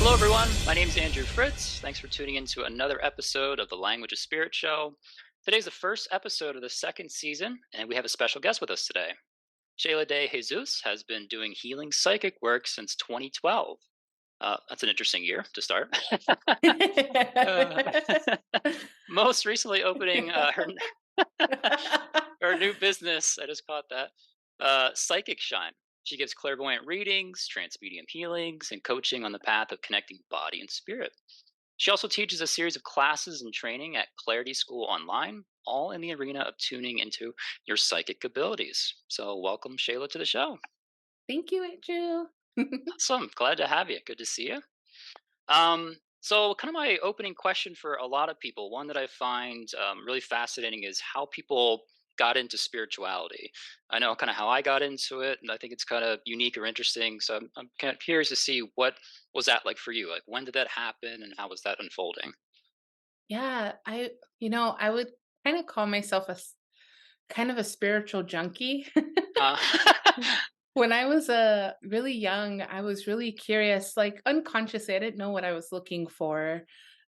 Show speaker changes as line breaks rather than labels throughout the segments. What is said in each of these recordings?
Hello, everyone. My name is Andrew Fritz. Thanks for tuning in to another episode of the Language of Spirit show. Today's the first episode of the second season, and we have a special guest with us today. Sheyla de Jesus has been doing healing psychic work since 2012. That's an interesting year to start. Uh, most recently opening her new business. I just caught that. Psychic Shine. She gives clairvoyant readings, transmedium healings, and coaching on the path of connecting body and spirit. She also teaches a series of classes and training at Clairity School online, all in the arena of tuning into your psychic abilities. So, welcome, Sheyla, to the show.
Thank you, Andrew.
Awesome. Glad to have you. Good to see you. So, kind of my opening question for a lot of people, one that I find really fascinating is how people got into spirituality. I know kind of how I got into it, and I think it's kind of unique or interesting. So, I'm kind of curious to see what was that like for you? Like, when did that happen, and how was that unfolding?
Yeah, I would kind of call myself kind of a spiritual junkie.
Uh,
When I was really young, I was really curious, like unconsciously, I didn't know what I was looking for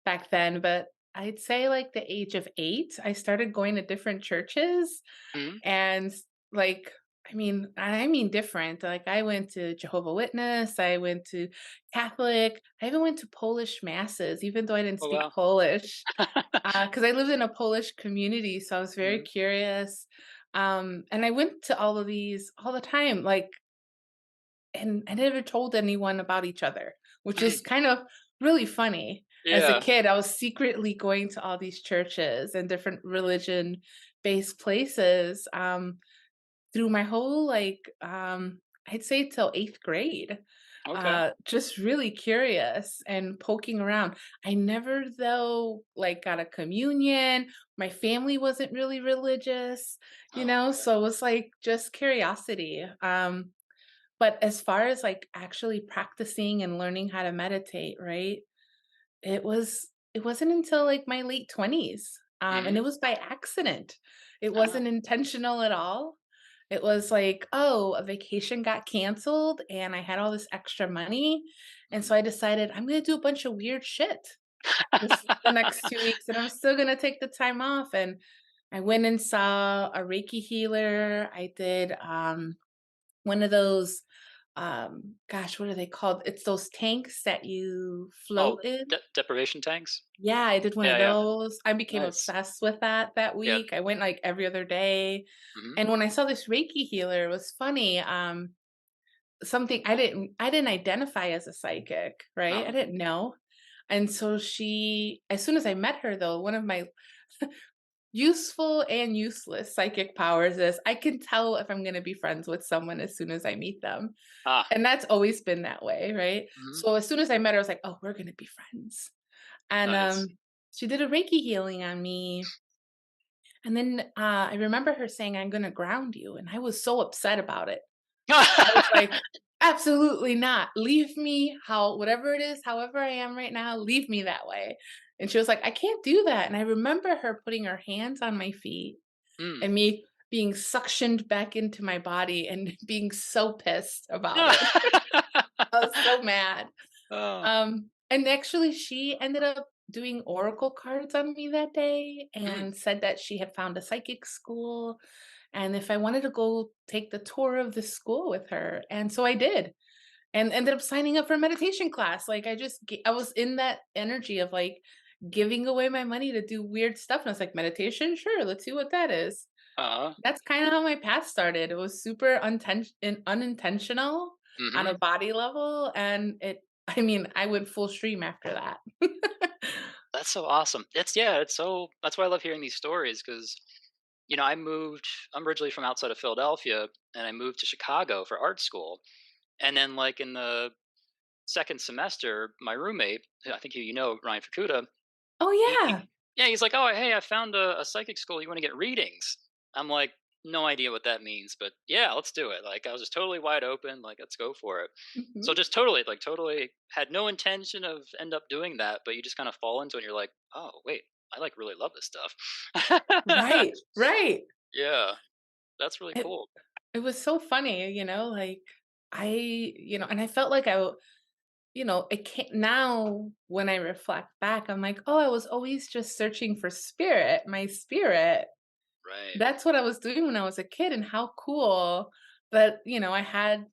back then, but I'd say like the age of 8, I started going to different churches.
mhm.
And, like, I mean different, like, I went to Jehovah Witness, I went to Catholic, I even went to Polish masses, even though I didn't
Oh
speak
wow.
Polish, because I lived in a Polish community, so I was very
Mhm.
curious, and I went to all of these all the time, like, and I never told anyone about each other, which is kind of really funny. As a
Yeah.
kid, I was secretly going to all these churches and different religion-based places, through my whole, I'd say till 8th grade,
Okay.
just really curious and poking around. I never, though, like, got a communion. My family wasn't really religious,
Oh, okay.
so it was, like, just curiosity, but as far as, like, actually practicing and learning how to meditate, right, it wasn't until, like, my late 20s, and
Hmm.
it was by accident. It
Oh.
wasn't intentional at all. It was like, "Oh, a vacation got canceled, and I had all this extra money, and
Mhm.
so I decided I'm gonna do a bunch of weird shit the next 2 weeks, and I'm still gonna take the time off," and I went and saw a Reiki healer. I did, one of those, gosh, what are they called? It's those tanks that you
Oh,
float in.
deprivation tanks.
Yeah, I did one of
Yeah, yeah.
those. I became
Nice.
obsessed with that
Yeah.
week. I went, like, every other day,
Hmm.
and when I saw this Reiki healer, it was funny, something I didn't identify as a psychic, right? I
Uh-huh.
didn't know, and so as soon as I met her, though, one of my useful and useless psychic powers is I can tell if I'm gonna be friends with someone as soon as I meet them.
Ah.
And that's always been that way, right?
Hmm.
So as soon as I met her, I was like, "Oh, we're gonna be friends." And,
Nice.
she did a Reiki healing on me, and then, I remember her saying, "I'm gonna ground you," and I was so upset about it. I was like, "Absolutely not. Leave me how whatever it is, however I am right now, leave me that way." And she was like, "I can't do that." And I remember her putting her hands on my feet
Mm.
and me being suctioned back into my body and being so pissed about it. I was so mad.
Oh.
And actually she ended up doing oracle cards on me that day
Mm.
and said that she had found a psychic school and if I wanted to go take the tour of the school with her. And so I did and ended up signing up for a meditation class. Like I was in that energy of like giving away my money to do weird stuff. And I was like, meditation? Sure, let's see what that is.
Uh-huh.
That's kinda how my path started. It was super unintentional on
Hmm.
a body level, and I mean, I went full stream after that.
That's so awesome. It's so that's why I love hearing these stories because I'm originally from outside of Philadelphia and I moved to Chicago for art school. And then like in the second semester, my roommate, I think Ryan Fukuda,
Oh,
he
yeah.
Yeah, he's like, "Oh, hey, I found a psychic school. You want to get readings?" I'm like, "No idea what that means, but yeah, let's do it." Like, I was just totally wide open. Like, let's go for it. So
Mhm.
just totally, like, totally had no intention of end up doing that, but you just kind of fall into it. And you're like, "Oh, wait, I like really love this stuff."
Right, right.
Yeah, that's really
It
cool.
it was so funny, like, and I felt like it can't now when I reflect back, I'm like, "Oh, I was always just searching for spirit, my spirit."
Right.
That's what I was doing when I was a kid, and how cool that, I had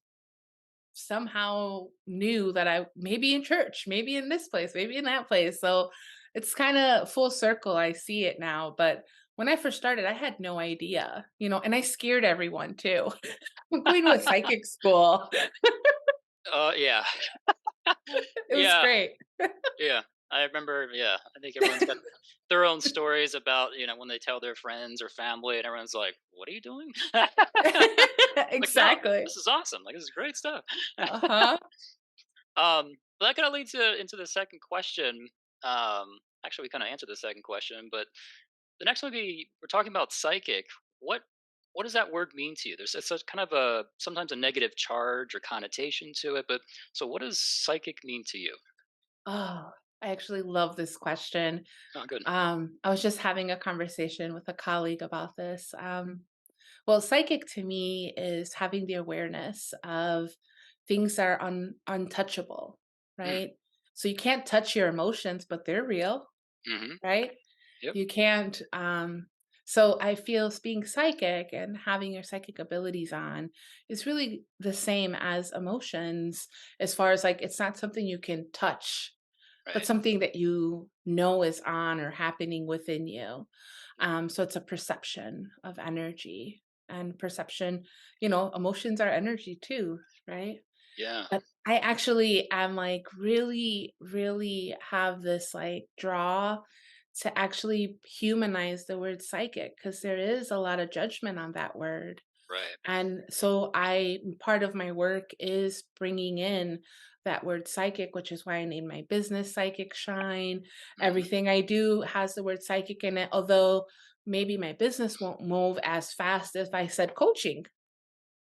somehow knew that I maybe in church, maybe in this place, maybe in that place. So it's kind of full circle. I see it now. But when I first started, I had no idea, and I scared everyone too. I'm going to a psychic school.
Yeah.
It was
Yeah.
great.
Yeah. I remember, yeah, I think everyone's got their own stories about, when they tell their friends or family and everyone's like, "What are you doing?" Like, "No,
Exactly.
this is awesome. Like, this is great stuff."
Uh-huh.
But that kinda leads into the second question. Actually, we kinda answered the second question, but the next one would be, we're talking about psychic. What what does that word mean to you? There's it's a kind of a sometimes a negative charge or connotation to it, but so what does psychic mean to you?
Oh, I actually love this question.
Oh, good.
I was just having a conversation with a colleague about this. Well, psychic to me is having the awareness of things that are untouchable,
Mm,
right? So you can't touch your emotions, but they're real,
mhm.
right?
Yep.
You can't. So I feel being psychic and having your psychic abilities on is really the same as emotions, as far as like it's not something you can touch, but
Right.
something that you know is on or happening within you. So it's a perception of energy and perception, emotions are energy too, right?
Yeah.
But I actually am like really, really have this like draw to actually humanize the word psychic because there is a lot of judgment on that word.
Right.
And so I part of my work is bringing in that word psychic, which is why I named my business Psychic Shine.
Mhm.
Everything I do has the word psychic in it, although maybe my business won't move as fast if I said coaching,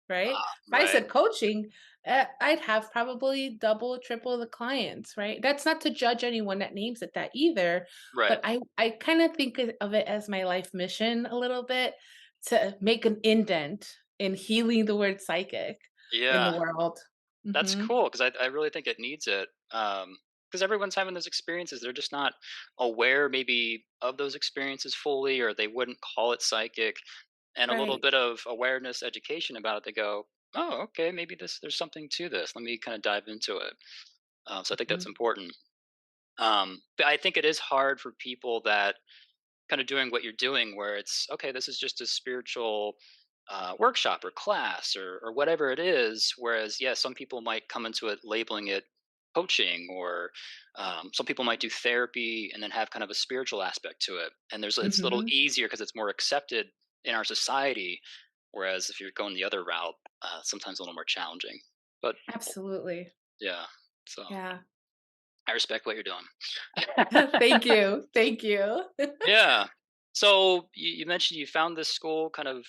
right?
Ah,
If I
right.
said coaching, I'd have probably double, triple the clients, right? That's not to judge anyone that names it that either,
Right.
but I kind of think of it as my life mission a little bit to make an indent in healing the word psychic in the
Yeah.
world.
That's
Mhm.
cool because I really think it needs it. Because everyone's having those experiences. They're just not aware maybe of those experiences fully, or they wouldn't call it psychic. And a little
Right.
bit of awareness, education about it, they go, "Oh, okay, maybe there's something to this. Let me kind of dive into it." So I think that's
Mhm.
important. But I think it is hard for people that kind of doing what you're doing, where it's okay, this is just a spiritual workshop or class or whatever it is. Whereas, yeah, some people might come into it labeling it coaching, or some people might do therapy and then have kind of a spiritual aspect to it. And it's a little
Mhm.
easier because it's more accepted in our society. Whereas if you're going the other route, sometimes a little more challenging. But
Absolutely.
yeah, so
Yeah.
I respect what you're doing.
Thank you. Thank you.
Yeah. So you mentioned you found this school kind of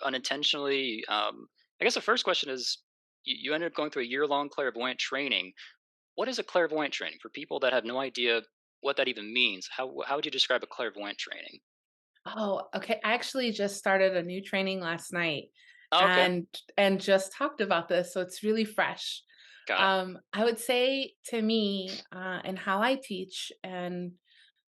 unintentionally. I guess the first question is, you ended up going through a year-long clairvoyant training. What is a clairvoyant training for people that have no idea what that even means? How would you describe a clairvoyant training?
Oh, okay. I actually just started a new training last night
Oh, okay,
and just talked about this, so it's really fresh.
got it.
I would say to me, and how I teach and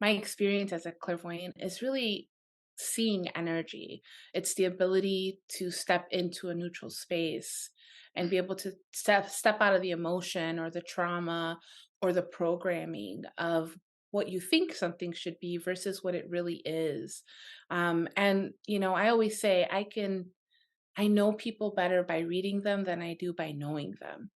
my experience as a clairvoyant is really seeing energy. It's the ability to step into a neutral space and
Mm,
be able to step out of the emotion or the trauma or the programming of what you think something should be versus what it really is. And I always say I know people better by reading them than I do by knowing them.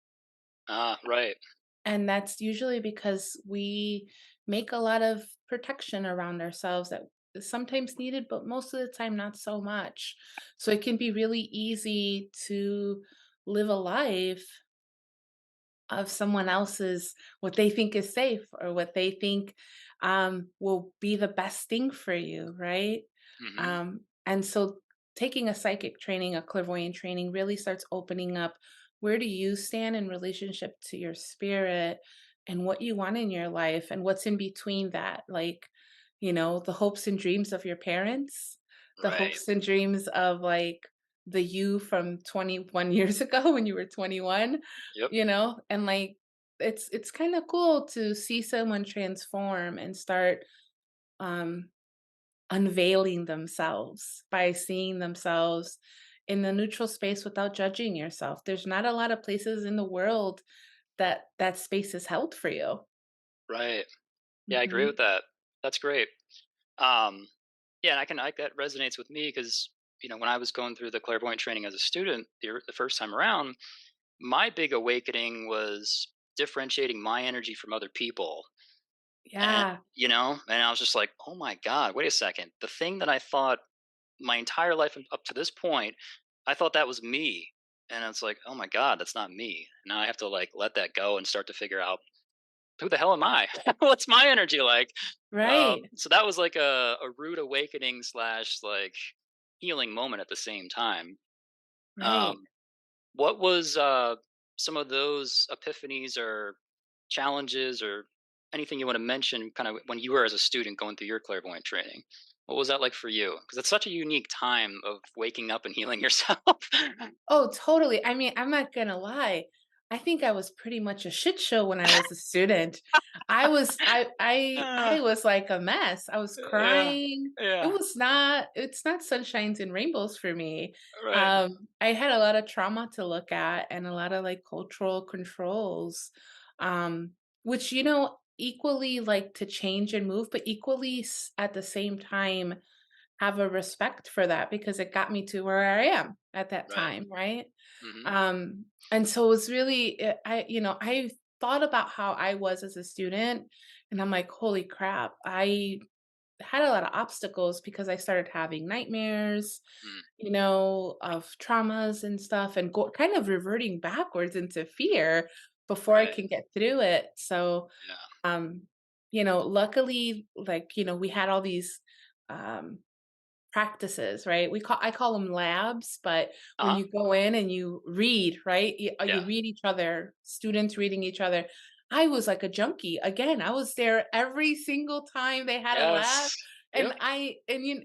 right.
And that's usually because we make a lot of protection around ourselves that is sometimes needed, but most of the time not so much. So it can be really easy to live a life of someone else's what they think is safe or what they think will be the best thing for you, right?
Mhm.
And so taking a psychic training, a clairvoyant training really starts opening up where do you stand in relationship to your spirit and what you want in your life and what's in between that. Like, the hopes and dreams of your parents, the
Right.
hopes and dreams of like the you from 21 years ago when you were 21,
Yep.
and like it's kind of cool to see someone transform and start um unveiling themselves by seeing themselves in the neutral space without judging yourself. There's not a lot of places in the world that that space is held for you.
Right. Yeah, I agree with
Mhm.
that. That's great. Um, yeah, and that resonates with me because when I was going through the clairvoyant training as a student the first time around, my big awakening was differentiating my energy from other people, and
Yeah,
and I was just like, oh my god, wait a second, the thing that I thought my entire life up to this point, I thought that was me, and it's like, oh my god, that's not me. Now I have to like let that go and start to figure out who the hell am I? What's my energy like?
right,
So that was like a rude awakening slash like healing moment at the same time.
right.
Um, what was some of those epiphanies or challenges or anything you want to mention kind of when you were as a student going through your clairvoyant training? What was that like for you? Because it's such a unique time of waking up and healing yourself.
Oh, totally. I mean, I'm not gonna lie. I think I was pretty much a shit show when I was a student. I
Ah,
was like a mess. I was
yeah,
crying.
yeah,
It's not sunshines and rainbows for me.
right,
I had a lot of trauma to look at and a lot of like cultural controls. Which equally like to change and move, but equally at the same time have a respect for that because it got me to where I am at that
right.
time, right?
Hmm.
And so it was really, I thought about how I was as a student, and I'm like, holy crap, I had a lot of obstacles because I started having nightmares,
Mm,
of traumas and stuff, and kind of reverting backwards into fear before I
right.
can get through it. So,
Yeah.
um, luckily, like, we had all these um practices, right? I call them labs, but
Uh
when
huh.
you go in and you read, right? You
Yeah.
read each other, students reading each other. I was like a junkie. Again, I was there every single time they had a lab.
Yes.
And
Yep.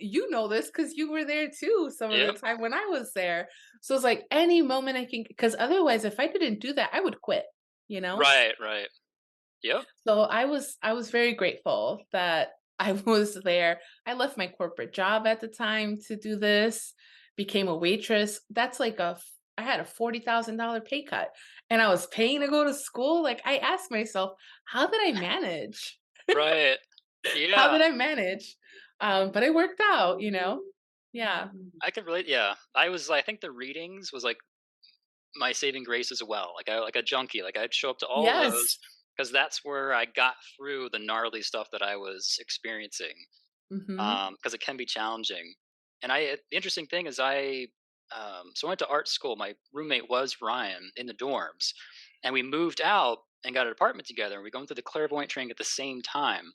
you know this because you were there too some of the
Yep.
time when I was there. So it's like any moment I can, because otherwise if I didn't do that, I would quit, you know?
Right. Right. Yep.
So I was very grateful that I was there. I left my corporate job at the time to do this, became a waitress. That's like I had a $40,000 pay cut and I was paying to go to school. Like I asked myself, how did I manage?
Right.
How
Yeah.
did I manage? But it worked out. Yeah.
I could relate. Yeah. I think the readings was like my saving grace as well. Like a junkie. Like I'd show up to all those
Yes.
because that's where I got through the gnarly stuff that I was experiencing.
Mhm.
Because it can be challenging. And the interesting thing is I went to art school. My roommate was Ryan in the dorms, and we moved out and got an apartment together. And we going through the clairvoyant training at the same time.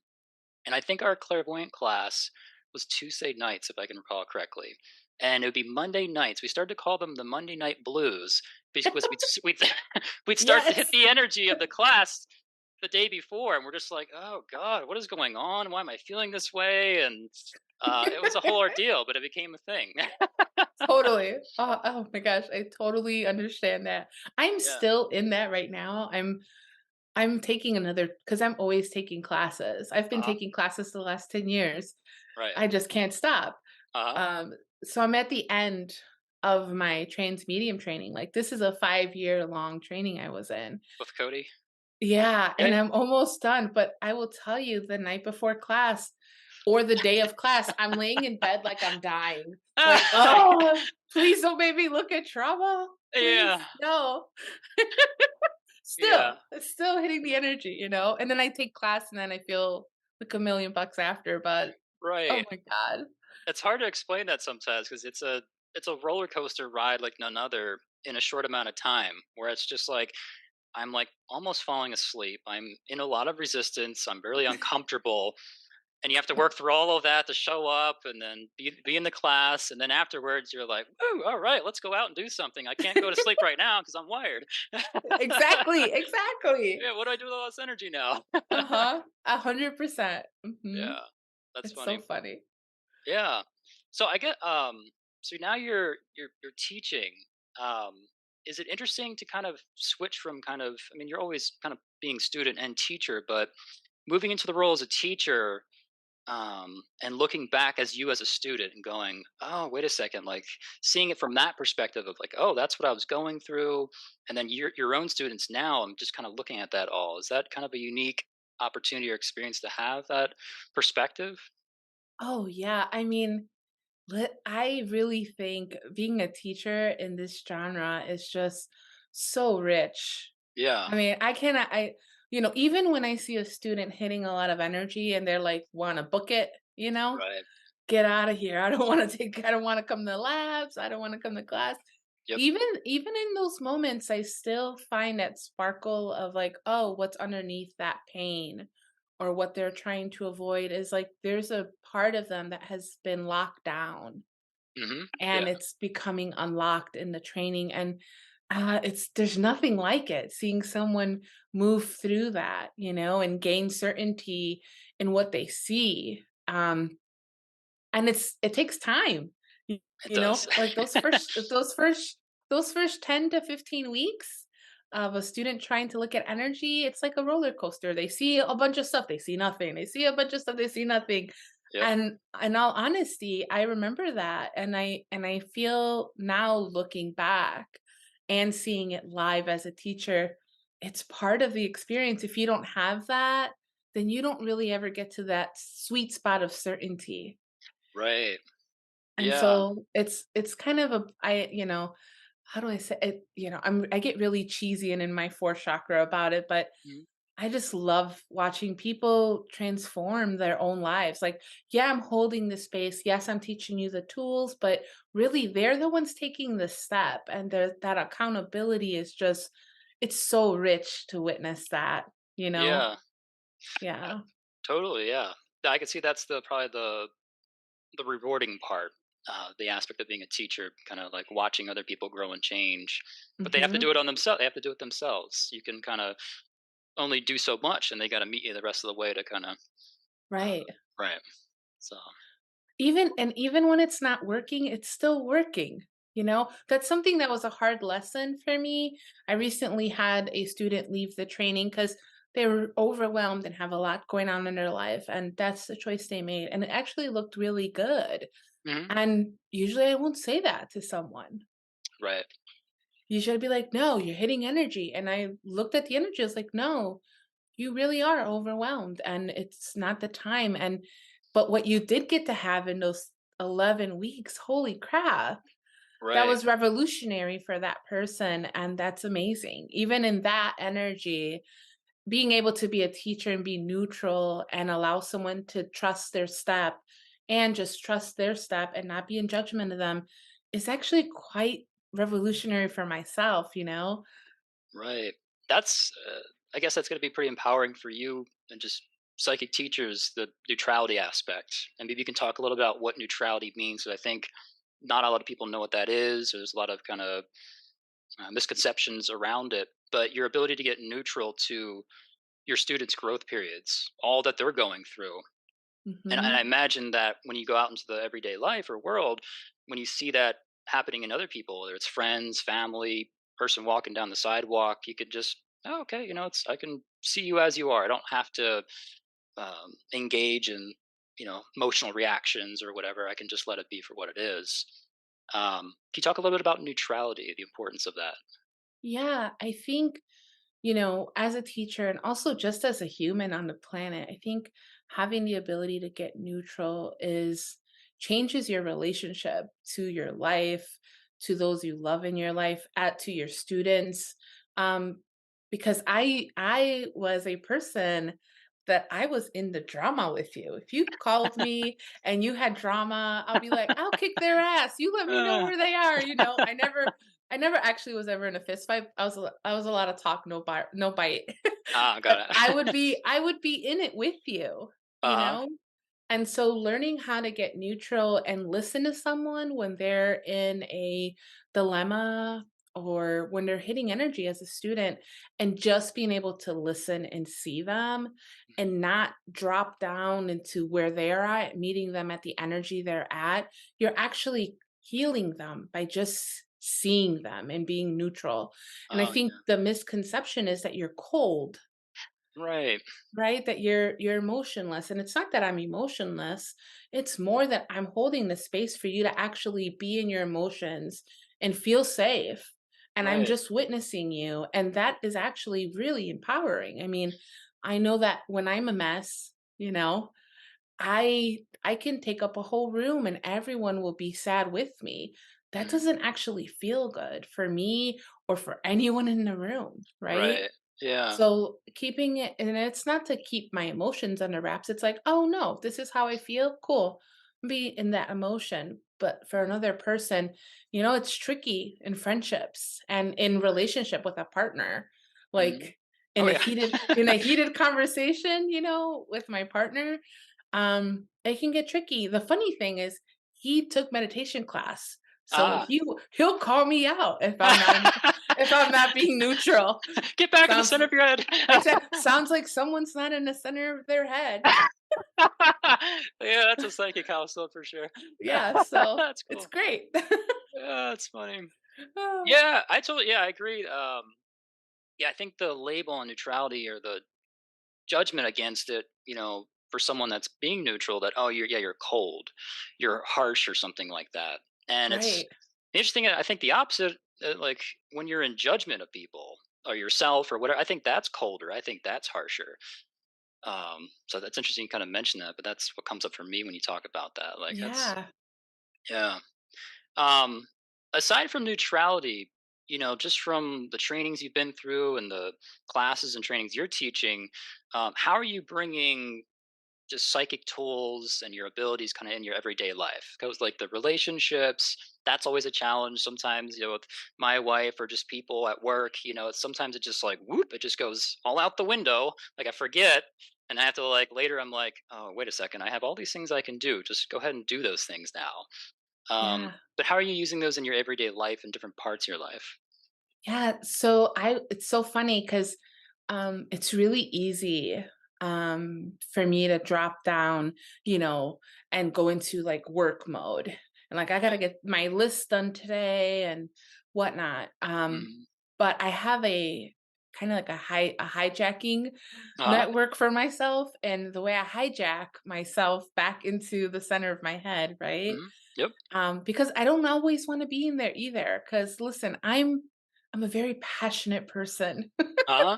And I think our clairvoyant class was Tuesday nights, if I can recall correctly. And it would be Monday nights. We started to call them the Monday night blues because we'd start to hit
Yes.
the energy of the class the day before, and we're just like, oh God, what is going on? Why am I feeling this way? And it was a whole ordeal, but it became a thing.
Totally. Oh my gosh, I totally understand that. I'm
Yeah.
still in that right now. I'm taking another because I'm always taking classes. I've been
Uh huh.
taking classes the last 10 years.
Right.
I just can't stop.
Uh huh.
So I'm at the end of my transmedium training. Like this is a 5-year long training I was in.
With Cody.
Yeah, and
Okay.
I'm almost done, but I will tell you the night before class or the day of class, I'm laying in bed like I'm dying. Like, "Oh, please don't make me look at trauma. Please,
Yeah.
no."
Yeah.
It's still hitting the energy. And then I take class and then I feel like $1,000,000 after, but oh
Right.
my god.
It's hard to explain that sometimes because it's a roller coaster ride like none other in a short amount of time. Where it's just like I'm like almost falling asleep. I'm in a lot of resistance. I'm really uncomfortable. And you have to work through all of that to show up and then be in the class. And then afterwards, you're like, woo, all right, let's go out and do something. I can't go to sleep right now because I'm wired.
Exactly, exactly.
Yeah, what do I do with all this energy now?
Uh-huh. 100%. Mhm.
Yeah, that's
It's so
funny.
funny.
Yeah. So I get so now you're teaching. Um is it interesting to kind of switch from kind of, I mean, you're always kind of being student and teacher, but moving into the role as a teacher, and looking back as you as a student and going, oh, wait a second, like seeing it from that perspective of like, oh, that's what I was going through. And then your own students now, I'm just kind of looking at that all. Is that kind of a unique opportunity or experience to have that perspective?
Oh, yeah. I mean, I really think being a teacher in this genre is just so rich.
Yeah.
I mean, I cannot, even when I see a student hitting a lot of energy and they're like, want to book it,
Right.
get out of here. I don't want to come to labs. I don't want to come to class.
Yep.
Even in those moments, I still find that sparkle of like, oh, what's underneath that pain or what they're trying to avoid is like there's a part of them that has been locked down and
Yeah.
it's becoming unlocked in the training. And it's there's nothing like it seeing someone move through that, and gain certainty in what they see. And it takes time,
It does.
like those first 10 to 15 weeks of a student trying to look at energy, it's like a roller coaster. They see a bunch of stuff, they see nothing. They see a bunch of stuff, they see nothing.
Yep.
And in all honesty, I remember that, and I feel now looking back and seeing it live as a teacher, it's part of the experience. If you don't have that, then you don't really ever get to that sweet spot of certainty.
Right.
And
Yeah.
so it's kind of how do I say it? I get really cheesy and in my fourth chakra about it, but
Mhm.
I just love watching people transform their own lives. Like, yeah, I'm holding the space. Yes, I'm teaching you the tools, but really they're the ones taking the step. And that accountability is just, it's so rich to witness that, you know?
Yeah. Uh,
Yeah.
totally. Yeah. I can see that's probably the rewarding part, the aspect of being a teacher, kind of like watching other people grow and change. But they have to
Hmm.
do it on themselves. They have to do it themselves. You can kind of only do so much, and they got to meet you the rest of the way to kind of, uh,
Right.
right. So,
Even when it's not working, it's still working, That's something that was a hard lesson for me. I recently had a student leave the training because they were overwhelmed and have a lot going on in their life, and that's the choice they made, and it actually looked really good.
mhm,
And usually I won't say that to someone.
right,
Usually I'd be like, "No, you're hitting energy." And I looked at the energy, I was like, "No, you really are overwhelmed and it's not the time." And but what you did get to have in those 11 weeks, holy crap, that
right,
was revolutionary for that person, and that's amazing. Even in that energy, being able to be a teacher and be neutral and allow someone to trust their step and just trust their step and not be in judgment of them is actually quite revolutionary for myself.
right. That's, I guess that's going to be pretty empowering for you and just psychic teachers, the neutrality aspect. And maybe you can talk a little about what neutrality means. 'Cause I think not a lot of people know what that is. There's a lot of kind of misconceptions around it, but your ability to get neutral to your students' growth periods, all that they're going through. And I
Mhm.
imagine that when you go out into the everyday life or world, when you see that happening in other people, whether it's friends, family, person walking down the sidewalk, you could just, oh, okay, I can see you as you are. I don't have to engage in, emotional reactions or whatever. I can just let it be for what it is. Can you talk a little bit about neutrality, the importance of that?
Yeah, I think, as a teacher and also just as a human on the planet, I think having the ability to get neutral is changes your relationship to your life, to those you love in your life, to your students. Um, because I was a person that I was in the drama with you. If you called me and you had drama, I'll be like, I'll kick their ass. You let me know
Uh,
where they are. I never I never actually was ever in a fist fight. I was a lot of talk, no bite, no bite.
Ah,
But
got it.
I would be in it with you, you
Uh-huh.
know? And so learning how to get neutral and listen to someone when they're in a dilemma or when they're hitting energy as a student and just being able to listen and see them and not drop down into where they're at, meeting them at the energy they're at, you're actually healing them by just seeing them and being neutral. And I
Oh,
think the misconception is that you're cold,
right.
right? That you're emotionless, and it's not that I'm emotionless. It's more that I'm holding the space for you to actually be in your emotions and feel safe. And I'm
Right.
just witnessing you, and that is actually really empowering. I mean, I know that when I'm a mess, I can take up a whole room and everyone will be sad with me. That
Mhm.
doesn't actually feel good for me or for anyone in the room, right?
Right. Yeah.
So keeping it, and it's not to keep my emotions under wraps. It's like, oh no, this is how I feel. Cool. Be in that emotion. But for another person, it's tricky in friendships and in relationship with a partner.
Mhm.
Like
Oh,
in a
yeah.
heated conversation, with my partner, it can get tricky. The funny thing is he took meditation class. So
Ah.
he'll call me out if I'm not being neutral.
Get back in the
Sounds
center of your head.
sounds like someone's not in the center of their head.
Yeah, that's a psychic household for sure.
Yeah, so
That's
it's
cool.
great.
Yeah, that's funny.
Oh,
Yeah, I agree. Yeah, I think the label on neutrality or the judgment against it, for someone that's being neutral, that you're cold, you're harsh, or something like that. And it's
right.
interesting. I think the opposite, like when you're in judgment of people or yourself or whatever. I think that's colder. I think that's harsher. So that's interesting. You kind of mention that, but that's what comes up for me when you talk about that. Like that's
Yeah.
yeah. Um, Aside from neutrality, just from the trainings you've been through and the classes and trainings you're teaching, how are you bringing just psychic tools and your abilities kind of in your everyday life? Because like the relationships, that's always a challenge. Sometimes, with my wife or just people at work, sometimes it just like whoop, it just goes all out the window. Like I forget. And I have to like later, I'm like, oh, wait a second. I have all these things I can do. Just go ahead and do those things now.
Yeah.
But how are you using those in your everyday life in different parts of your life?
Yeah, so I it's so funny because it's really easy for me to drop down, and go into like work mode. And like I gotta
Okay.
get my list done today and whatnot.
Mhm.
But I have a kind of like a hijacking
Uh-huh.
network for myself, and the way I hijack myself back into the center of my head, right?
Mhm. Yep.
Because I don't always want to be in there either. Because listen, I'm a very passionate person.
Uh-huh.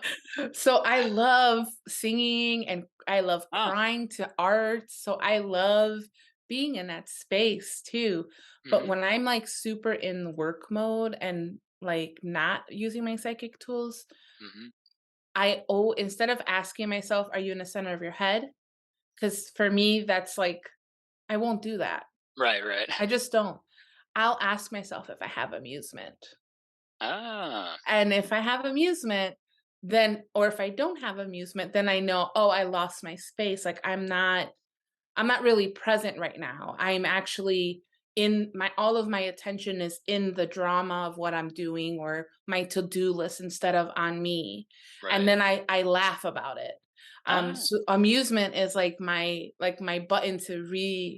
So I love singing and I love
Ah.
crying to art. So I love being in that space too. But
Mhm.
when I'm like super in work mode and like not using my psychic tools,
Mhm.
instead of asking myself, are you in the center of your head? Because for me, that's like, I won't do that.
Right, right.
I just don't. I'll ask myself if I have amusement.
Ah.
And if I have amusement, then or if I don't have amusement, then I know, oh, I lost my space. Like I'm not really present right now. I'm actually in my all of my attention is in the drama of what I'm doing or my to-do list instead of on me. And
Right.
then I laugh about it.
Ah.
So amusement is like my button to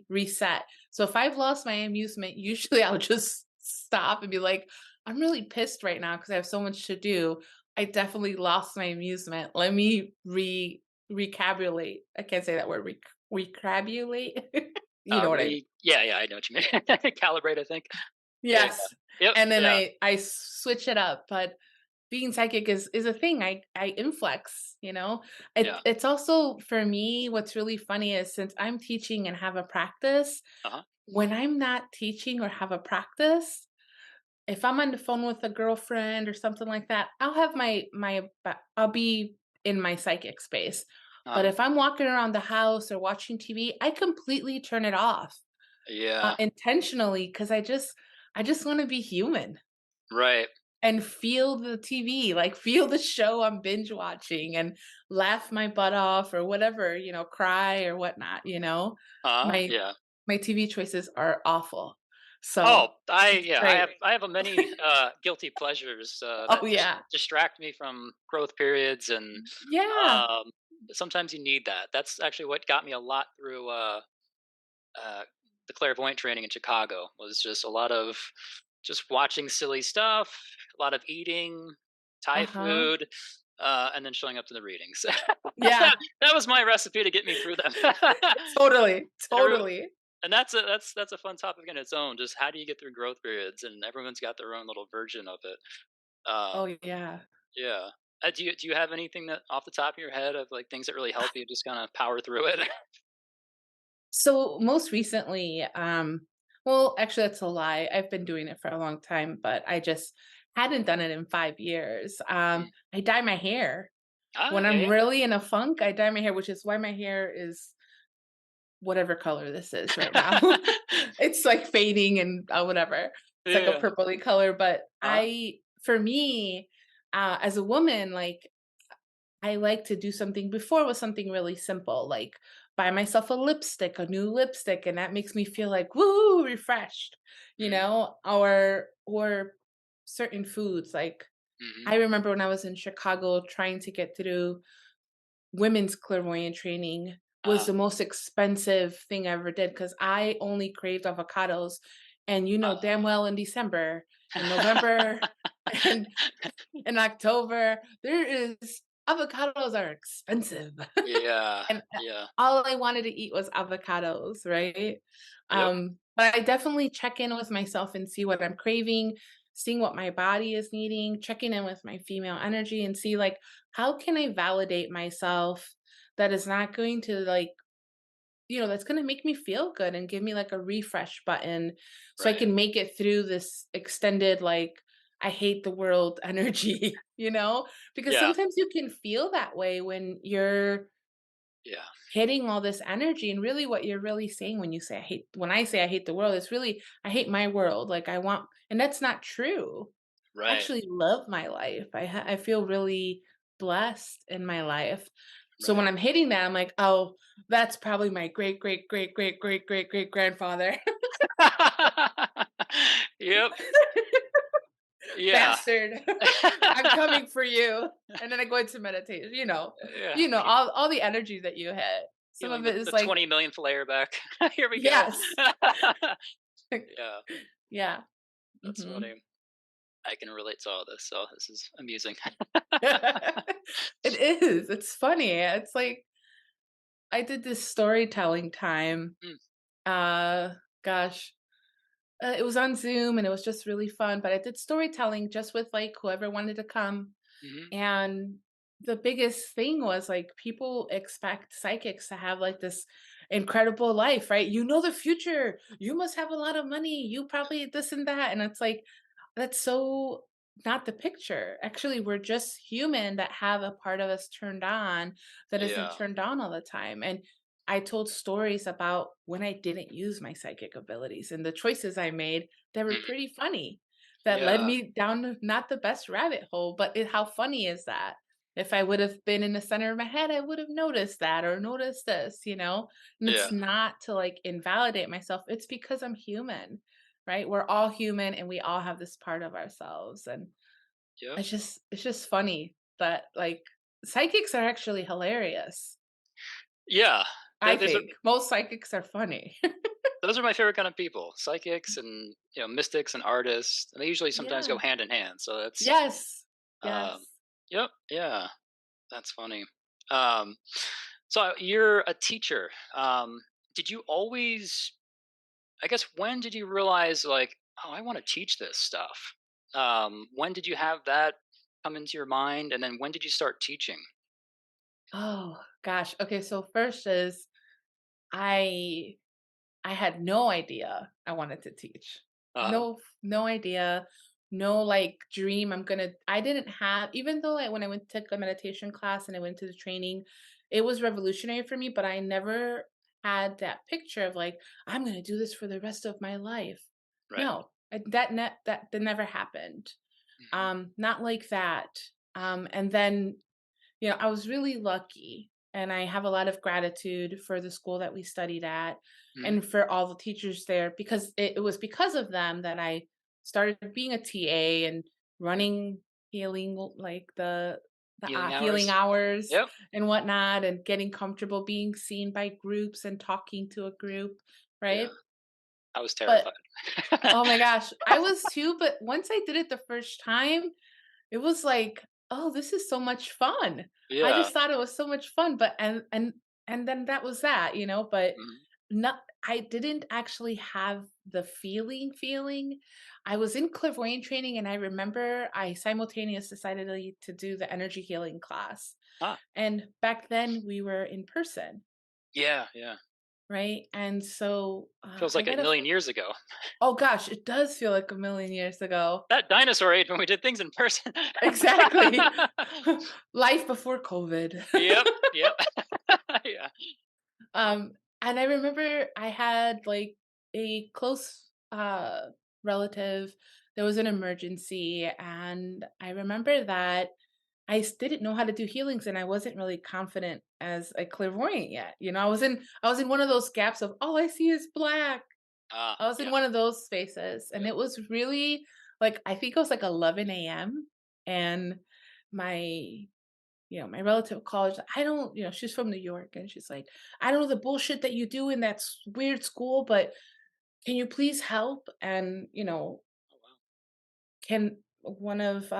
reset. So if I've lost my amusement, usually I'll just stop and be like, I'm really pissed right now because I have so much to do. I definitely lost my amusement. Let me recabulate. I can't say that word. Recrabulate? You know what I
Yeah, yeah, I know what you mean. Calibrate, I think. Yeah.
Yes,
Yep.
and then
Yeah.
I switch it up, but being psychic is a thing. I inflex, you know?
Yeah.
It's also for me, what's really funny is since I'm teaching and have a practice,
Uh-huh.
when I'm not teaching or have a practice, if I'm on the phone with a girlfriend or something like that, I'll have I'll be in my psychic space. But
Uh-huh.
if I'm walking around the house or watching TV, I completely turn it off,
Yeah.
intentionally because I just wanna be human.
Right.
and feel the TV, like, feel the show I'm binge watching and laugh my butt off or whatever, cry or whatnot, you know? My
Yeah.
my TV choices are awful. So,
Oh, I
it's
yeah,
great.
I have a many, guilty pleasures,
Oh,
that
yeah.
distract me from growth periods, and,
Yeah.
um, sometimes you need that. That's actually what got me a lot through, uh, the clairvoyant training in Chicago, was just a lot of just watching silly stuff, a lot of eating Thai
Uh-huh.
food, and then showing up to the readings.
Yeah.
That was my recipe to get me through them.
Totally,
And every
totally.
and that's a fun topic in its own. Just how do you get through growth periods? And everyone's got their own little version of it.
Oh,
Um,
yeah.
yeah. Do you have anything that off the top of your head of like things that really help you just kind of power through it?
So, most recently, well, actually, that's a lie. I've been doing it for a long time, but I just hadn't done it in 5 years.
Mm.
I dye my hair.
Ah,
When
yeah,
I'm
yeah.
really in a funk, I dye my hair, which is why my hair is whatever color this is right now. It's, like, fading and, whatever. It's like a
Yeah.
purpley color, but
Huh?
for me, as a woman, like, I like to do something before with something really simple, like buy myself a new lipstick, and that makes me feel like woo, refreshed,
Hmm.
or certain foods. Like
Hmm.
I remember when I was in Chicago trying to get through women's clairvoyant training was
Uh,
the most expensive thing I ever did because I only craved avocados. And you know damn well in December, in November, and in October, there is avocados are expensive.
yeah.
And,
Yeah.
all I wanted to eat was avocados, right?
Yep.
But I definitely check in with myself and see what I'm craving, seeing what my body is needing, checking in with my female energy and see, like, how can I validate myself that is not going to, like, that's gonna make me feel good and give me, like, a refresh button so I
Right.
can make it through this extended, like, I hate the world energy, you know? Because
Yeah.
sometimes you can feel that way when you're
Yeah.
hitting all this energy, and really what you're really saying when I say I hate the world, it's really, I hate my world, like, and that's not true. I
Right.
actually love my life. I feel really blessed in my life. So when
Right.
I'm hitting that, I'm like, "Oh, that's probably my great, great, great, great, great, great, great grandfather.
Yep. Yeah.
Bastard. I'm coming for you." And then I go into meditation,
Yeah.
all the energy that you had. Some
Peeling
of
the
it is
the
like,
20 millionth layer back. Here we go.
yes.
Yeah,
Yeah.
that's
Mhm.
funny. I can relate to all this, so this is amusing.
It is. It's funny. It's like I did this storytelling time.
Mm,
Uh, gosh, it was on Zoom and it was just really fun. But I did storytelling just with like whoever wanted to come.
mhm.
And the biggest thing was like people expect psychics to have like this incredible life, right? You know the future. You must have a lot of money. You probably this and that. And it's like, that's so not the picture. Actually, we're just human that have a part of us turned on that isn't
Yeah.
turned on all the time. And I told stories about when I didn't use my psychic abilities and the choices I made that were
Mhm.
pretty funny, that led
Yeah.
me down not the best rabbit hole, but how funny is that? If I would have been in the center of my head, I would have noticed that or noticed this. And it's
Yeah.
not to like invalidate myself. It's because I'm human, right? We're all human and we all have this part of ourselves. And
Yep.
it's just funny that like psychics are actually hilarious.
Yeah.
I
Th those are
think most psychics are funny.
those are my favorite kind of people. Psychics and, mystics and artists, and they usually sometimes go
Yeah.
hand in hand, so that's,
Yes.
um
Yes.
yep, yeah, that's funny. Um, so you're a teacher. Did you always I guess when did you realize like, "Oh, I wanna teach this stuff?" When did you have that come into your mind, and then when did you start teaching?
Oh gosh. Okay, so first is I I had no idea I wanted to teach.
Uh-huh.
No idea. No like dream I didn't have, even though when I went to a meditation class and I went to the training, it was revolutionary for me, but I never had that picture of like I'm going to do this for the rest of my life.
Right.
No, that never happened.
Mhm.
Not like that. And then, I was really lucky, and I have a lot of gratitude for the school that we studied at
Mhm.
and for all the teachers there, because it was because of them that I started being a TA and running healing, like the
Healing
healing
hours.
hours
Yep.
and whatnot, and getting comfortable being seen by groups and talking to a group,
Yeah.
right?
I was
But
terrified.
oh my gosh, I was too, but once I did it the first time, it was like, "Oh, this is so much fun." I
Yeah.
just thought it was so much fun, but and then that was that, but
Mhm.
not I didn't actually have the feeling. I was in clairvoyant training, and I remember I simultaneously decided to do the energy healing class.
Ah.
And back then we were in person,
Yeah, yeah.
right? And so
Feels
I
like a
got a
million years ago.
oh gosh, it does feel like a million years ago.
That dinosaur age when we did things in person.
Exactly. Life before COVID.
Yep, yep. Yeah.
Um, and I remember I had like a close relative. There was an emergency, and I remember that didn't know how to do healings, and I wasn't really confident as a clairvoyant yet. I was in one of those gaps of all I see is black.
Ah,
I was in
yeah,
one of those spaces, and
yep.
it was really like I think it was like 11 a.m. and my my relative called. I don't, she's from New York, and she's like, I don't know the bullshit that you do in that weird school, but can you please help? And,
Oh, wow.
can one of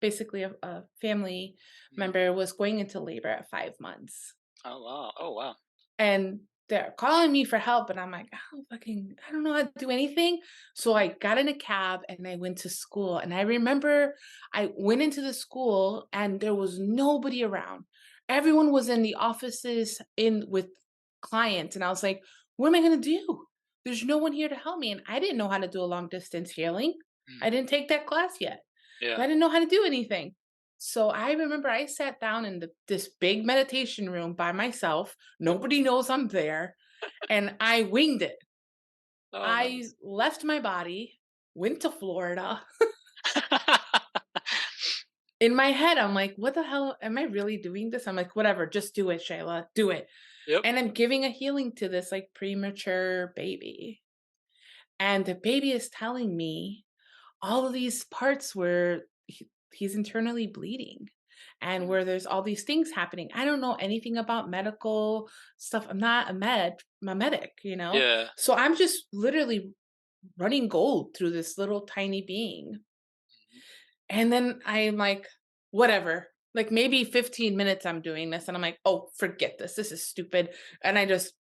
basically a family
Mhm.
member was going into labor at 5 months.
Oh, wow. Oh, wow.
And they're calling me for help, and I'm like, I don't know how to do anything. So I got in a cab and I went to school. And I remember I went into the school and there was nobody around. Everyone was in the offices in with clients. And I was like, what am I gonna do? There's no one here to help me. And I didn't know how to do a long distance healing. I
Mhm.
didn't take that class yet. So
Yeah.
I didn't know how to do anything. So I remember I sat down in this big meditation room by myself. Nobody knows I'm there. And I winged it.
Oh,
I
nice.
left my body, went to Florida. In my head, I'm like, what the hell? Am I really doing this? I'm like, whatever, just do it, Shayla, do it.
Yep.
And I'm giving a healing to this like premature baby. And the baby is telling me all of these parts where he's internally bleeding and
Mhm.
where there's all these things happening. I don't know anything about medical stuff. I'm not I'm a medic.
Yeah.
So I'm just literally running gold through this little tiny being.
Mhm.
And then I'm like, whatever. Like maybe 15 minutes I'm doing this, and I'm like, oh, forget this. This is stupid. And I just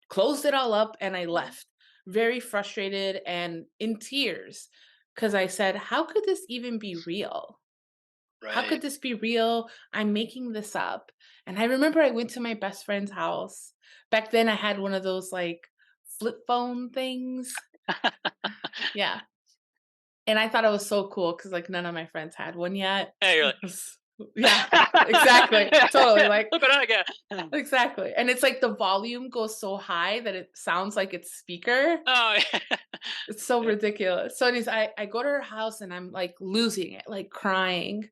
closed it all up and I
Mhm.
left, very frustrated and in tears, because I said, how could this even be real? How
Right.
could this be real? I'm making this up. And I remember I went to my best friend's house. Back then I had one of those like flip phone things. Yeah. And I thought it was so cool because like none of my friends had one yet.
Yeah, you're
It
like,
was- yeah, exactly. Totally. Like,
look what I got.
exactly. And it's like the volume goes so high that it sounds like it's speaker.
Oh, yeah.
It's so
Yep.
ridiculous. So anyways, I go to her house and I'm like losing it, like crying.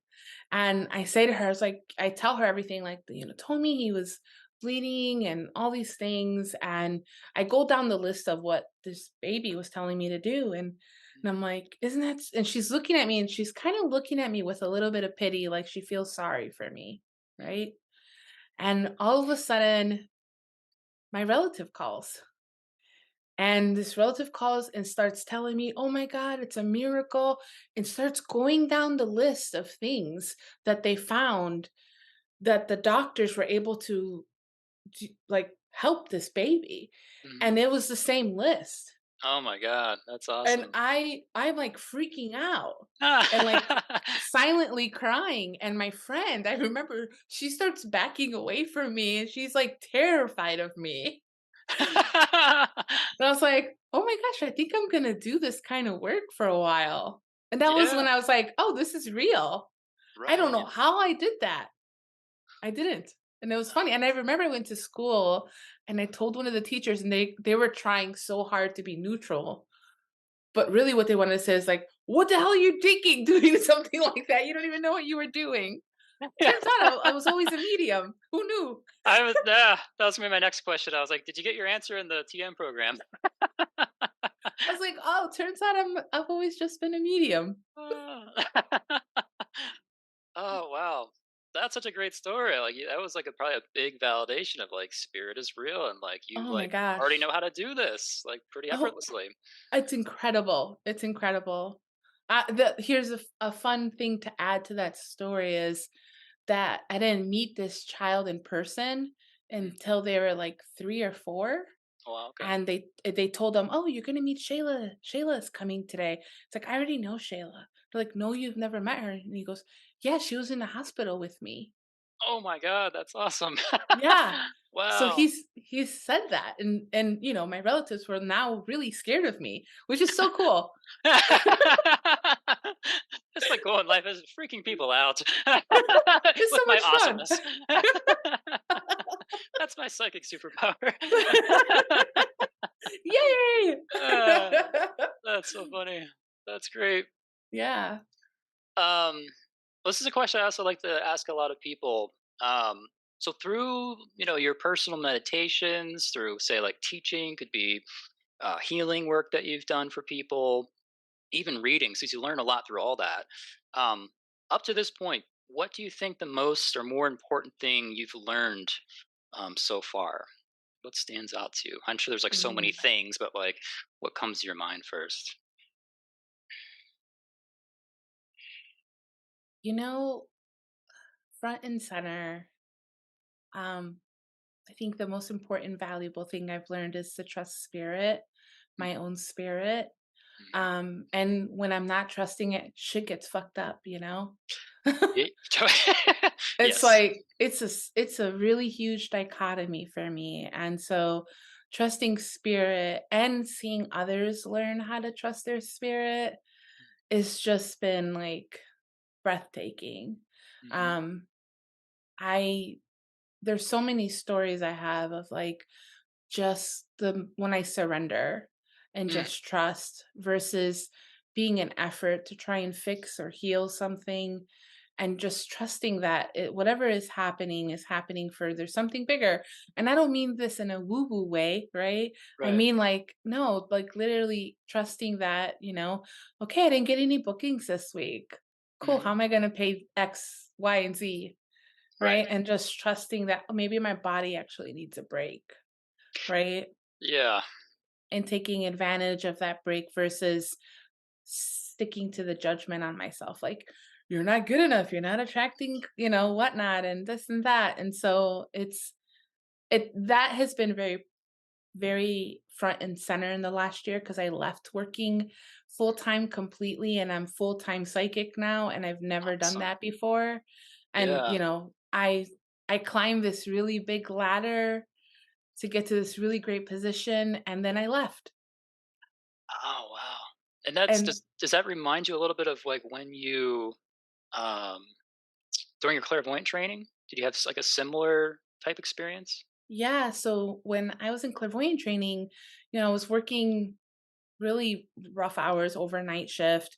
And I say to her, it's like I tell her everything, like, told me he was bleeding and all these things. And I go down the list of what this baby was telling me to do. And I'm like, isn't that and she's looking at me, and she's kind of looking at me with a little bit of pity, like she feels sorry for me.
Mhm.
Right. And all of a sudden, my relative calls. And this relative calls and starts telling me, oh my God, it's a miracle, and starts going down the list of things that they found that the doctors were able to like help this baby.
Mhm.
And it was the same list.
Oh my god, that's
And
awesome.
I'm like freaking out and like
Ah.
silently crying. And my friend, I remember she starts backing away from me and she's like terrified of me. And I was like, "Oh my gosh, I think I'm gonna do this kind of work for a while." And that was
Yeah,
when I was like, "Oh, this is real." I don't know
right.
how I did that. I didn't. And it was funny. And I remember I went to school and I told one of the teachers, and they were trying so hard to be neutral. But really what they wanted to say is like, what the hell are you thinking doing something like that? You don't even know what you were doing.
Yeah.
Turns out I was always a medium. Who knew?
I was yeah, that was gonna be my next question. I was like, "Did you get your answer in the TM program?"
I was like, oh, turns out I've always just been a medium.
Ah. Oh, wow. That's such a great story. Like, that was, like, probably a big validation of, like, spirit is real and, like, you,
Oh my
like, already
gosh.
know how to do this, like, pretty
Oh,
effortlessly.
it's incredible. It's incredible. Here's a fun thing to add to that story is that I didn't meet this child in person
Mm.
until they were like 3 or 4.
Oh, wow, okay.
And they told them, "Oh, you're gonna meet Shayla. Shayla's coming today." It's like, "I already know Shayla." They're like, "No, you've never met her." And he goes, "Yeah, she was in the hospital with me."
Oh my god, that's awesome.
Yeah. So
Wow.
he's said that, and my relatives were now really scared of me, which is so cool.
It's my goal in life is freaking people out
It's
with
so
my
much fun.
awesomeness. That's my psychic superpower.
Yay!
Uh, that's so funny. That's great.
Yeah.
Um, this is a question I also like to ask a lot of people. So through your personal meditations, through say like teaching, could be healing work that you've done for people, even reading, since you learn a lot through all that. Um, Up to this point, what do you think the most or more important thing you've learned so far? What stands out to you? I'm sure there's like so many
Ooh.
things, but like, what comes to your mind first?
You know, front and center, um, I think the most important, valuable thing I've learned is to trust spirit, my own spirit.
Mhm.
And when I'm not trusting it, shit gets fucked up, you know?
Ye-
It's
yes.
like it's a really huge dichotomy for me. And so trusting spirit and seeing others learn how to trust their spirit it's just been like breathtaking.
Hmm.
Um I there's so many stories I have of like just the when I surrender and
Mm,
just trust versus being an effort to try and fix or heal something and just trusting that whatever is happening for there's something bigger. And I don't mean this in a woo woo way, right? I
right.
mean like no, like literally trusting that, okay, I didn't get any bookings this week. Cool,
Hmm.
how am I going to pay X, Y, and Z,
Right.
right? And just trusting that maybe my body actually needs a break, right?
Yeah.
And taking advantage of that break versus sticking to the judgment on myself like you're not good enough, you're not attracting, whatnot and this and that. And so it that has been very very front and center in the last year because I left working full time completely and I'm full time psychic now and I've never done
Awesome.
that before. And
Yeah.
I climbed this really big ladder to get to this really great position and then I left.
Oh wow. And that's
And
just does that remind you a little bit of like when you um during your clairvoyant training? Did you have like a similar type experience?
yeah, so when I was in clairvoyant training, I was working really rough hours, overnight shift,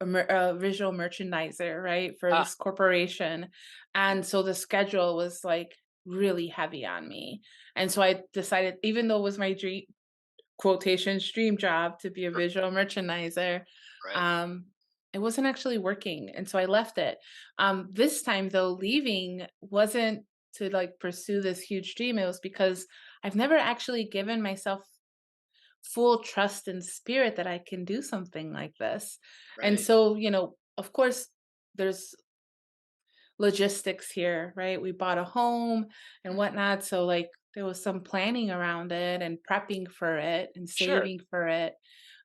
a visual merchandiser, right, for
Ah,
this corporation. And so the schedule was like really heavy on me. And so I decided, even though it was my dream, quotations dream job to be a visual merchandiser,
right.
um, it wasn't actually working. And so I left it. This time though, leaving wasn't to like pursue this huge dream. It was because I've never actually given myself full trust and spirit that I can do something like this. And
Right.
so, of course, there's logistics here, right? We bought a home and
Mhm.
whatnot. So, like, there was some planning around it and prepping for it and
Sure.
saving for it.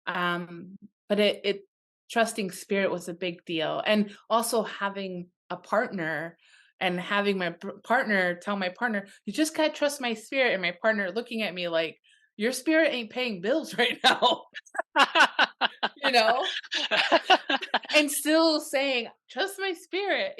But trusting spirit was a big deal. And also having a partner and having my partner tell my partner, you just gotta trust my spirit. And my partner looking at me like, your spirit ain't paying bills right now, you know? And still saying, "Trust my spirit,"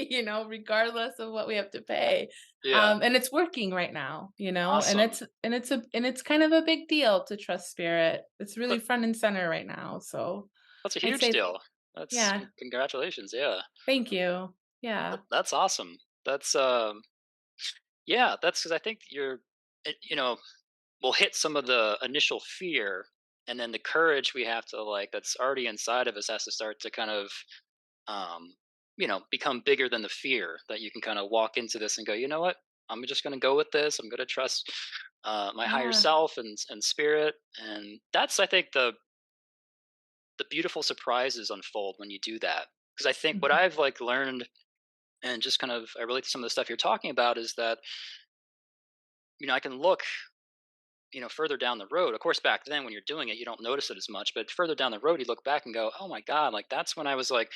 regardless of what we have to pay.
Yeah.
And it's working right now, and
Awesome.
it's kind of a big deal to trust spirit. It's really
But
front and center right now. So
that's a
I'd
huge
say
deal. That's
Yeah.
congratulations. Yeah.
Thank you. Yeah.
That's awesome. That's yeah, that's because I think we'll hit some of the initial fear, and then the courage we have to like that's already inside of us has to start to kind of um, become bigger than the fear that you can kind of walk into this and go, you know what? I'm just going to go with this. I'm going to trust my higher
Yeah.
self and spirit, and that's I think the beautiful surprises unfold when you do that. Because I think what
Mhm.
I've like learned and just kind of I relate to some of the stuff you're talking about is that I can look further down the road. Of course, back then when you're doing it, you don't notice it as much. But further down the road, you look back and go, "Oh my God!" Like that's when I was like,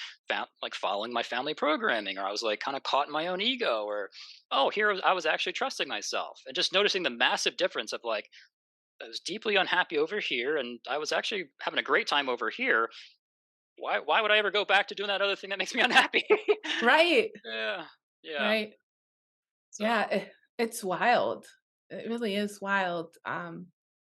like following my family programming, or I was like kind of caught in my own ego, or oh, I was actually trusting myself, and just noticing the massive difference of like I was deeply unhappy over here, and I was actually having a great time over here. Why would I ever go back to doing that other thing that makes me unhappy?
Right.
Yeah, yeah.
Right.
So
Yeah, it's wild. It really is wild.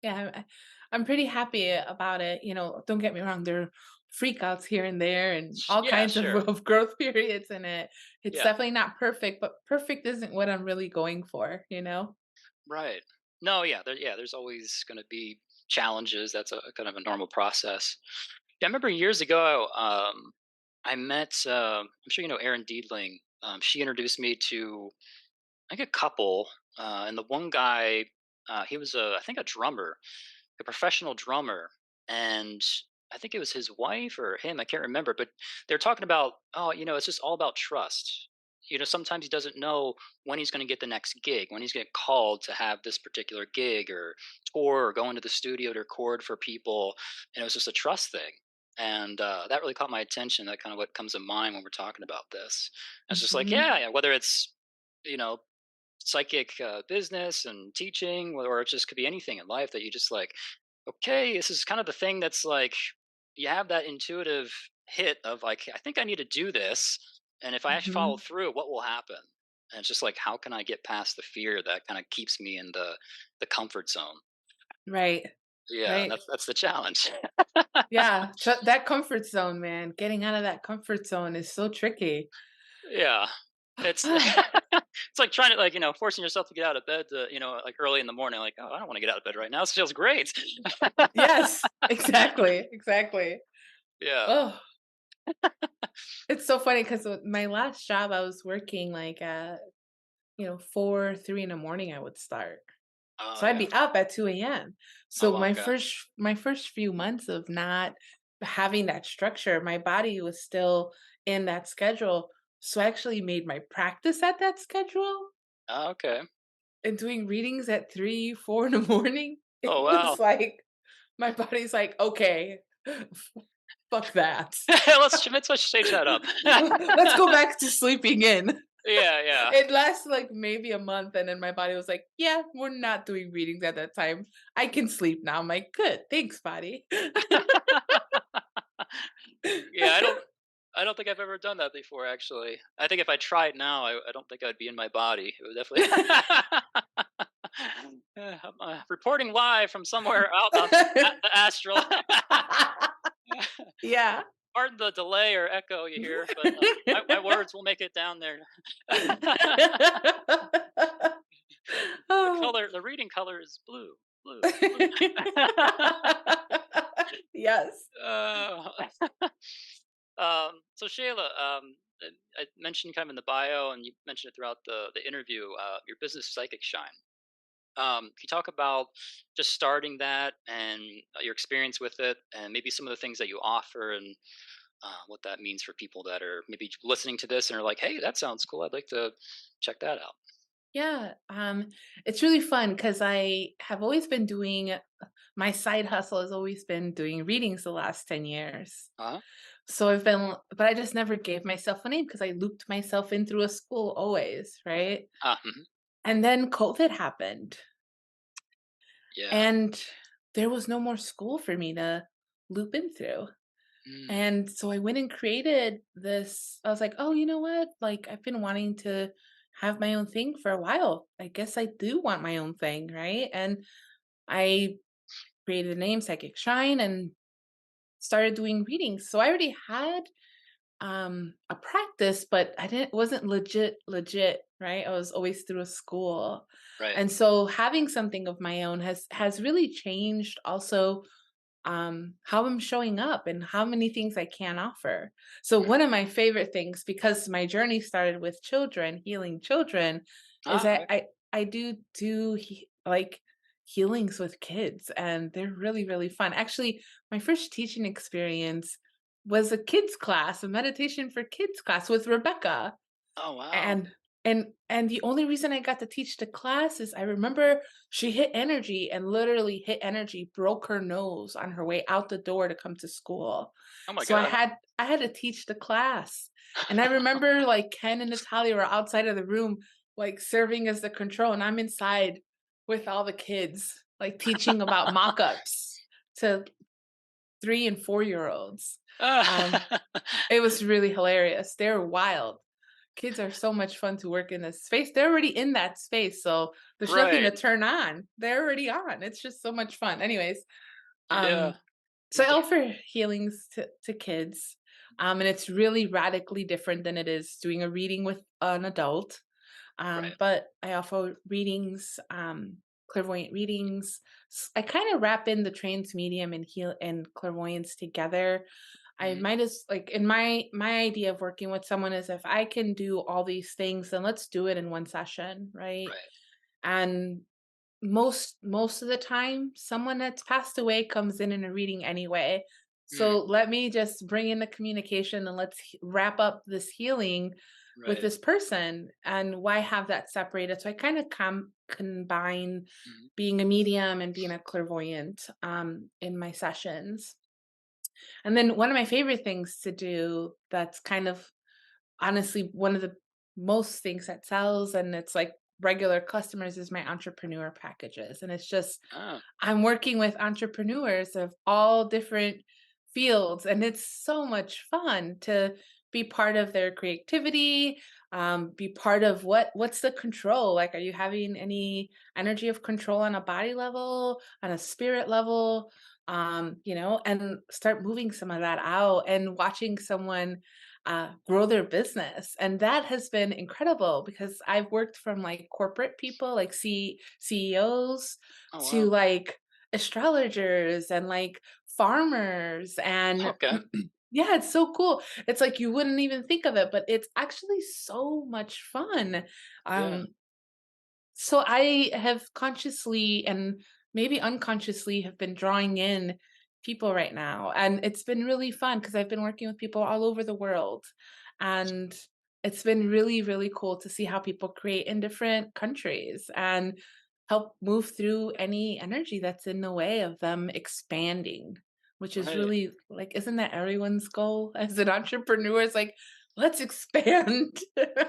Yeah, I'm pretty happy about it. Don't get me wrong, there are freakouts here and there and all
yeah,
kinds of,
sure,
of growth periods in it. It's
yeah.
definitely not perfect, but perfect isn't what I'm really going for?
Right. No, yeah, there's always going to be challenges. That's a kind of a normal process. Yeah, I remember years ago, I met. I'm sure you know Erin Diedling. She introduced me to I think a couple, and the one guy, he was I think a drummer, a professional drummer, and I think it was his wife or him. I can't remember, but they're talking about, oh, it's just all about trust. Sometimes he doesn't know when he's going to get the next gig, when he's getting called to have this particular gig or tour or go into the studio to record for people. And it was just a trust thing. And that really caught my attention. That kind of what comes to mind when we're talking about this. I was just like,
Mhm.
yeah, yeah, whether it's, you know, psychic business and teaching, or it just could be anything in life that you just like, okay, this is kind of the thing that's like, you have that intuitive hit of like, I think I need to do this. And if I actually follow
Mhm.
through, what will happen? And it's just like, how can I get past the fear that kind of keeps me in the comfort zone?
Right.
Yeah, and
Right.
that's the challenge.
Yeah, that comfort zone, man. Getting out of that comfort zone is so tricky.
Yeah. It's it's like trying to like, forcing yourself to get out of bed to, like early in the morning, like, oh, I don't want to get out of bed right now. This feels great.
Yes, exactly, exactly.
Yeah.
Oh, it's so funny because my last job, I was working like at 4, 3 in the morning. I would start,
Oh
so I'd
yeah.
be up at 2 a.m.
Oh
So
wow,
my
okay.
first few months of not having that structure, my body was still in that schedule. So I actually made my practice at that schedule
Oh, okay.
and doing readings at 3, 4 in the morning. It
Oh
was
wow.
like my body's like, okay, fuck that.
Let's just change that up.
Let's go back to sleeping in.
Yeah, yeah.
It lasted like maybe a month, and then my body was like, "Yeah, we're not doing readings at that time. I can sleep now." I'm like, "Good, thanks, body."
Yeah, I don't think I've ever done that before actually. I think if I tried now, I don't think I'd be in my body. It would definitely I'm, reporting live from somewhere out on the astral.
Yeah.
Pardon the delay or echo you hear, but my words will make it down there.
Oh.
The reading color is blue, blue, blue.
Yes.
Uh, so Shayla, I mentioned kind of in the bio, and you mentioned it throughout the interview. Your business, Psychic Shine. Can you talk about just starting that and your experience with it, and maybe some of the things that you offer, and what that means for people that are maybe listening to this and are like, "Hey, that sounds cool. I'd like to check that out."
Yeah, it's really fun because I have always been doing my side hustle has always been doing readings the last 10 years.
Uh-huh.
So but I just never gave myself a name because I looped myself in through a school always, right?
Mhm.
And then COVID happened
Yeah.
and there was no more school for me to loop in through.
Mm.
And so I went and created this. I was like, oh, you know what? Like, I've been wanting to have my own thing for a while. I guess I do want my own thing, right? And I created a name, Psychic Shine, and started doing readings. So I already had a practice, but I didn't wasn't legit, right? I was always through a school.
Right.
And so having something of my own has really changed also how I'm showing up and how many things I can offer. So
Mhm.
one of my favorite things, because my journey started with children, healing children, is
Ah, okay.
I do like healings with kids, and they're really really fun. Actually, my first teaching experience was a kids class, a meditation for kids class with Rebecca.
Oh, wow.
And and the only reason I got to teach the class is I remember she hit energy and literally hit energy, broke her nose on her way out the door to come to school.
Oh my
So
god.
I had to teach the class. And I remember like Ken and Natalia were outside of the room, like serving as the control, and I'm inside with all the kids, like teaching about mock-ups to 3 and 4 year olds. Um,
Ah.
it was really hilarious. They're wild. Kids are so much fun to work in this space. They're already in that space, so there's nothing to
Right.
turn on. They're already on. It's just so much fun. Anyways,
Yeah.
so I
D
offer healings to kids, and it's really radically different than it is doing a reading with an adult.
Right.
But I offer readings, clairvoyant readings. I kind of wrap in the transmedium and heal and clairvoyance together. I
Mhm.
might as like in my idea of working with someone is if I can do all these things, then let's do it in one session, right?
Right.
And most of the time, someone that's passed away comes in a reading anyway.
Mm.
So let me just bring in the communication and let's wrap up this healing with
Right.
this person. And why have that separated? So I kind of combine
Mhm.
being a medium and being a clairvoyant in my sessions. And then one of my favorite things to do that's kind of honestly one of the most things that sells and it's like regular customers is my entrepreneur packages. And it's just
Oh,
I'm working with entrepreneurs of all different fields, and it's so much fun to be part of their creativity, be part of what's the control? Like, are you having any energy of control on a body level, on a spirit level? And start moving some of that out and watching someone grow their business. And that has been incredible because I've worked from like corporate people, like CEOs,
oh,
to
wow.
like astrologers and like farmers and
Okay.
yeah, it's so cool. It's like you wouldn't even think of it, but it's actually so much fun.
Yeah.
Um, so I have consciously and maybe unconsciously have been drawing in people right now. And it's been really fun because I've been working with people all over the world. And it's been really, really cool to see how people create in different countries and help move through any energy that's in the way of them expanding, which is
Right.
really like, isn't that everyone's goal as an entrepreneur? It's like, let's expand.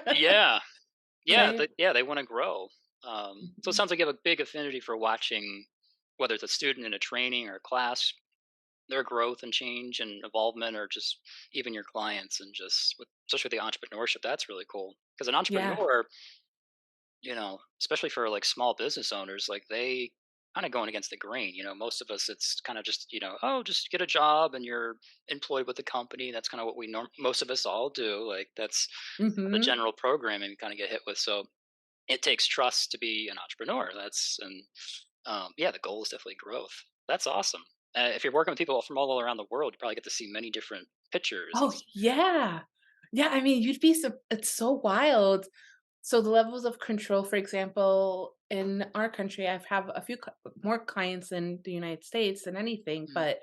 Yeah. Yeah,
Right?
they wanna grow. So it
Mhm.
sounds like you have a big affinity for watching, whether it's a student in a training or a class, their growth and change and involvement, or just even your clients, and just with especially with the entrepreneurship, that's really cool. Because an
Yeah.
entrepreneur, especially for, like, small business owners, like, they kinda going against the grain, most of us, it's kinda just, "Oh, just get a job and you're employed with the company." That's kinda what most of us all do, like, that's the
Mhm.
general programming we kinda get hit with, so it takes trust to be an entrepreneur. Yeah, the goal is definitely growth. That's awesome. If you're working with people from all around the world, you probably get to see many different pictures.
Oh, yeah. Yeah, I mean, you'd be it's so wild. So the levels of control, for example, in our country, I've have a few more clients in the United States than anything,
Mm,
but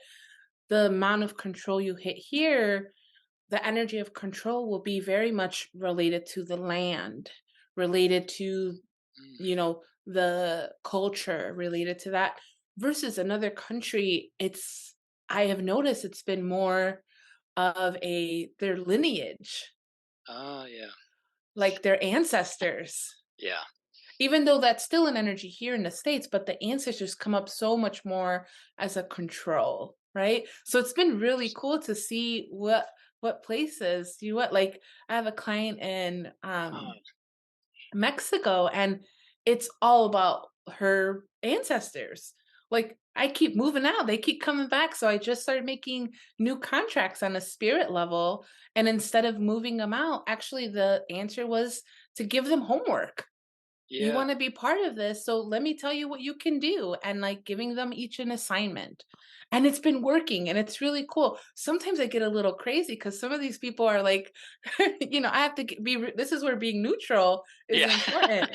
the amount of control you hit here, the energy of control will be very much related to the land, related to,
mm.
the culture related to that versus another country. I have noticed it's been more of their lineage,
Yeah,
like their ancestors.
yeah,
Even though that's still an energy here in the States, but the ancestors come up so much more as a control, right? So it's been really cool to see what places you what like I have a client in
uh,
Mexico, and it's all about her ancestors. like, I keep moving out, they keep coming back, so I just started making new contracts on a spirit level, and instead of moving them out, actually the answer was to give them homework. You
Yeah.
wanna be part of this, so let me tell you what you can do, and, like, giving them each an assignment. And it's been working, and it's really cool. Sometimes I get a little crazy because some of these people are like, I have to g be re this is where being neutral is
Yeah.
important,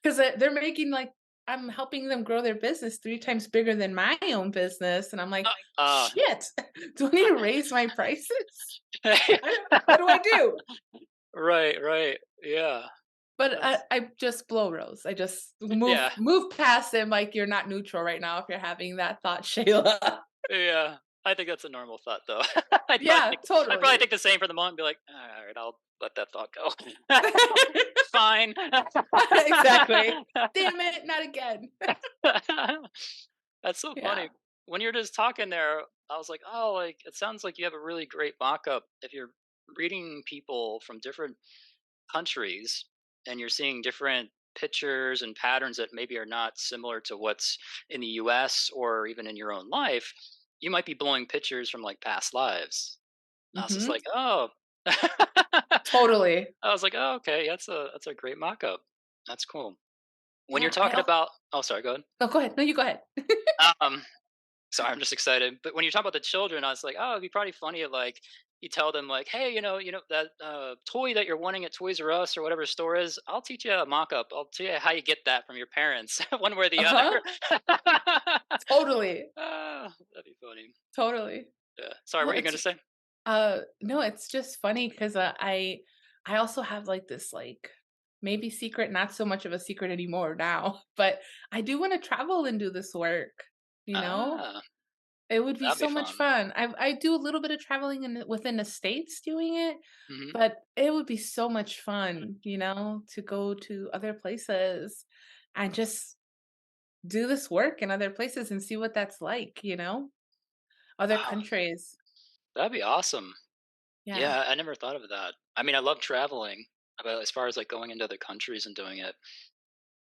'cause they're making, like I'm helping them grow their business 3 times bigger than my own business, and I'm like,
uh,
"Shit, do I need to raise my prices? I don't what do I do?"
right, right. Yeah.
But I
That's
I just blow rows. I just move
yeah.
move past him like you're not neutral right now if you're having that thought, Shayla.
Yeah. I think that's a normal thought though.
Yeah,
I'd probably
totally.
think the same for the moment and be like, all right, I'll let that thought go. Fine.
Exactly. "Damn it, not again."
That's so
Yeah.
funny. When you're just talking there, I was like, oh, like it sounds like you have a really great mock-up. If you're reading people from different countries and you're seeing different pictures and patterns that maybe are not similar to what's in the US or even in your own life, you might be blowing pictures from like past lives. I was just
Mhm.
like, oh.
Totally.
I was like, oh, okay, that's a great mock-up. That's cool. When you're
Yeah, I
talking
al
about, oh, sorry, go ahead.
No, go ahead. No, you go ahead.
Um, Sorry, I'm just excited. But when you talk about the children, I was like, oh, it'd be probably funny if like you tell them like, hey, that toy that you're wanting at Toys R Us or whatever store is. I'll teach you a mock-up. I'll tell you how you get that from your parents, one way or the other.
Uh-huh. Totally.
That'd be funny.
Totally.
Yeah. Sorry,
No,
what are you gonna say?
no, it's just funny 'cause, I also have, like, this, like, maybe secret, not so much of a secret anymore now, but I do wanna travel and do this work, you know?
Ah,
It would be
that'd be
so much
fun.
fun. I do a little bit of traveling within the States doing it,
Hmm.
but it would be so much fun, to go to other places and just do this work in other places and see what that's like, other
Wow,
countries.
that'd be awesome.
Yeah.
Yeah, I never thought of that. I mean, I love traveling, but as far as like going into other countries and doing it,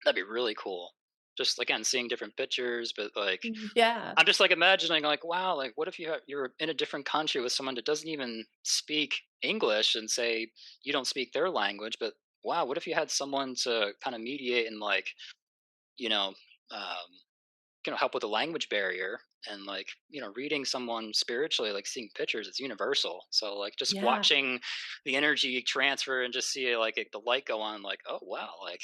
that'd be really cool. Just again, seeing different pictures, but like
Yeah.
I'm just like imagining like, wow, like what if you're in a different country with someone that doesn't even speak English and say you don't speak their language, but wow, what if you had someone to kind of mediate and like, you know, um, help with the language barrier and like, reading someone spiritually, like seeing pictures, it's universal. So like just
Yeah.
watching the energy transfer and just see like the light go on, like, oh wow, like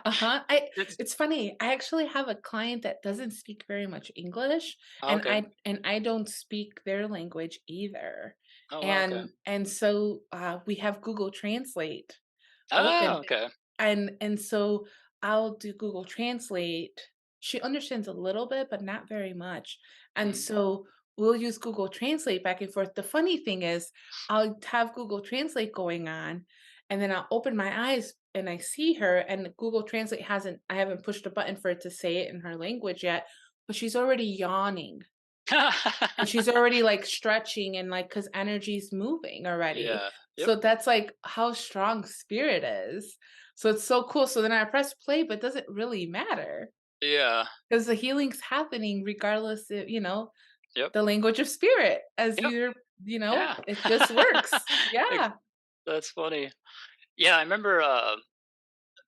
Uh-huh. I
it's
It's funny. I actually have a client that doesn't speak very much English,
oh,
and
okay.
I don't speak their language either.
Oh wow, okay.
And so we have Google Translate
Oh,
open,
okay.
and so I'll do Google Translate. She understands a little bit, but not very much. And
Mhm.
so we'll use Google Translate back and forth. The funny thing is, I'll have Google Translate going on, and then I'll open my eyes and I see her, and Google Translate I haven't pushed a button for it to say it in her language yet, but she's already yawning. And she's already, like, stretching and, like, cause energy's moving already.
Yeah. Yep.
So that's, like, how strong spirit is. So it's so cool. So then I press play, but it doesn't really matter
Yeah.
because the healing's happening regardless of,
Yep.
the language of spirit as
Yep. Yeah.
it just works.
Ex
Yeah.
That's funny. Yeah, I remember,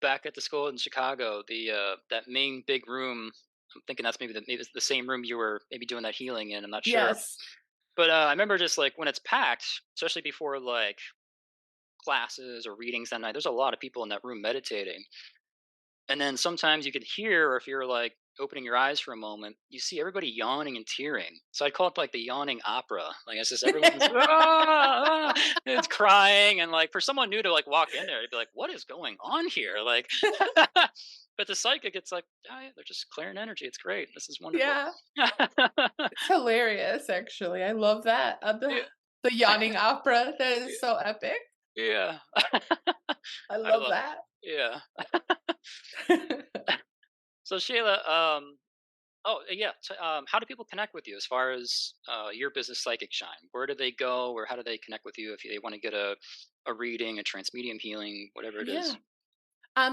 back at the school in Chicago, that main big room, I'm thinking that's maybe it's the same room you were maybe doing that healing in, I'm not sure.
Yes.
But, I remember just, like, when it's packed, especially before, like, classes or readings that night, there's a lot of people in that room meditating. And then sometimes you could hear, or if you're like opening your eyes for a moment, you see everybody yawning and tearing. So I'd call it like the yawning opera. Like it's just everyone's it's crying, and like for someone new to like walk in there, they'd be like, "What is going on here?" Like, but the psychic, it's like, oh, yeah, they're just clearing energy. It's great. This is wonderful.
Yeah. It's hilarious, actually. I love that.
Yeah,
The yawning opera, that is so epic.
yeah.
I
I
love
love.
that.
Yeah. So Shayla, yeah. How do people connect with you as far as your business, Psychic Shine? Where do they go, or how do they connect with you if they want to get a reading, a transmedium healing, whatever it
Yeah.
is?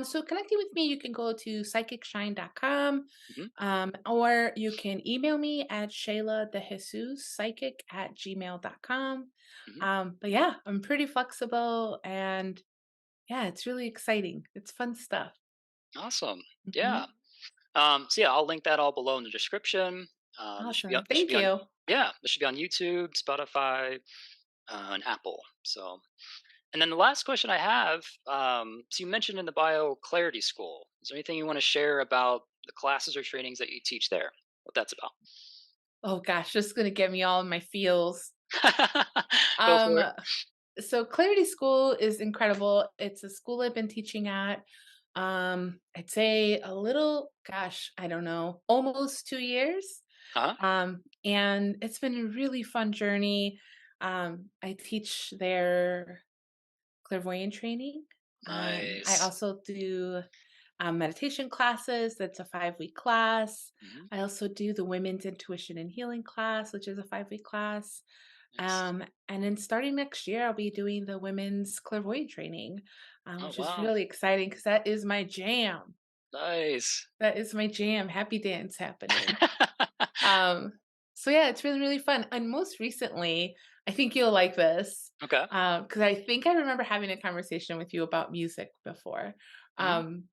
So connecting with me, you can go to psychicshine.com,
Hmm.
or you can email me at Sheyla de Jesus, psychic at gmail.com.
Hmm.
But yeah, I'm pretty flexible and yeah, it's really exciting. It's fun stuff.
Awesome. Yeah.
Mhm.
So yeah, I'll link that all below in the description.
Awesome.
This should
Thank
be on,
you.
yeah, this should be on YouTube, Spotify, and Apple. So, and then the last question I have, so you mentioned in the bio Clarity School. Is there anything you want to share about the classes or trainings that you teach there? What that's about?
Oh gosh, just gonna get me all in my feels.
Go
Um,
for it.
so Clarity School is incredible. It's a school I've been teaching at. I'd say a little, gosh, I don't know, almost 2 years.
Uh huh.
And it's been a really fun journey. I teach their clairvoyant training. I
Nice.
also do meditation classes. That's a 5 week class.
Hmm.
I also do the women's intuition and healing class, which is a 5 week class.
Nice.
And then starting next year, I'll be doing the women's clairvoyant training,
Oh
which is
wow.
really exciting because that is my jam.
Nice.
That is my jam. Happy dance happening. Um, so yeah, it's really, really fun. And most recently, I think you'll like this,
Okay.
because I think I remember having a conversation with you about music before.
Hmm.
Um,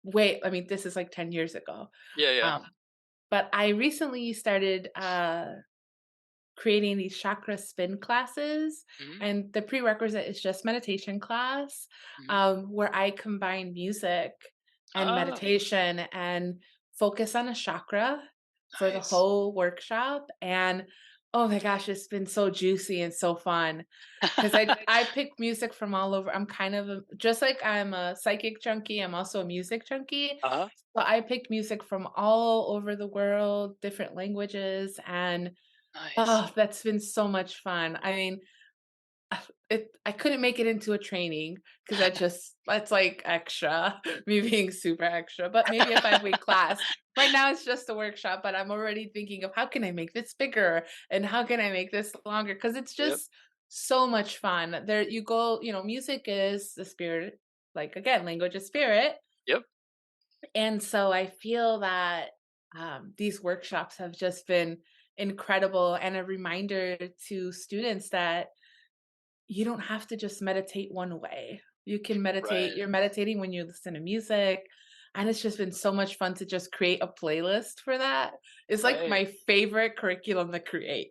wait, I mean, this is like 10 years ago.
Yeah. Yeah.
Um, but I recently started creating these chakra spin classes,
Hmm.
and the prerequisite is just meditation class,
Hmm.
where I combine music and
Ah,
meditation and focus on a chakra for the
nice.
whole workshop. And oh my gosh, it's been so juicy and so fun because I pick music from all over. I'm kind of just like I'm a psychic junkie. I'm also a music junkie.
Uh huh.
So I picked music from all over the world, different languages, and
Nice.
oh, that's been so much fun. I mean, I couldn't make it into a training because that's like extra, me being super extra, but maybe a 5 week class. Right now it's just a workshop, but I'm already thinking of how can I make this bigger and how can I make this longer? Because it's
Yep.
just so much fun. There you go, music is the spirit, like again, language is spirit.
Yep.
And so I feel that these workshops have just been incredible and a reminder to students that you don't have to just meditate one way. You can meditate,
Right.
you're meditating when you listen to music. And it's just been so much fun to just create a playlist for that. It's like
Right.
my favorite curriculum to create.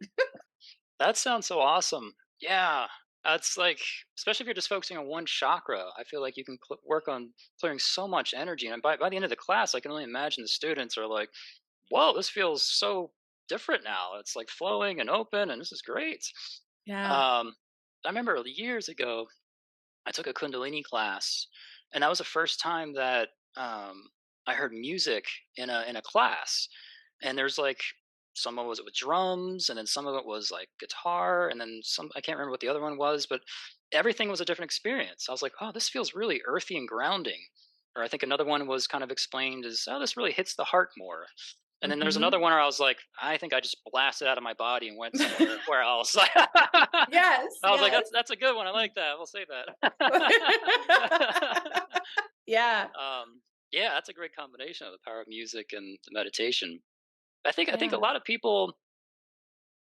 That sounds so awesome. Yeah. That's like, especially if you're just focusing on one chakra, I feel like you can work on clearing so much energy. And by the end of the class, I can only imagine the students are like, whoa, this feels so different now. It's like flowing and open, and this is great.
Yeah.
Um, I remember years ago, I took a Kundalini class, and that was the first time that I heard music in a class. And there's like some of it was with drums, and then some of it was like guitar, and then some I can't remember what the other one was, but everything was a different experience. I was like, oh, this feels really earthy and grounding. Or I think another one was kind of explained as, oh, this really hits the heart more. And then there's another
Hmm.
one where I was like, I think I just blasted out of my body and went somewhere where else.
Yes,
I was like,
yes.
that's a good one. I like that. We'll say that.
Yeah,
um, yeah, that's a great combination of the power of music and the meditation. I think a
yeah,
lot of people,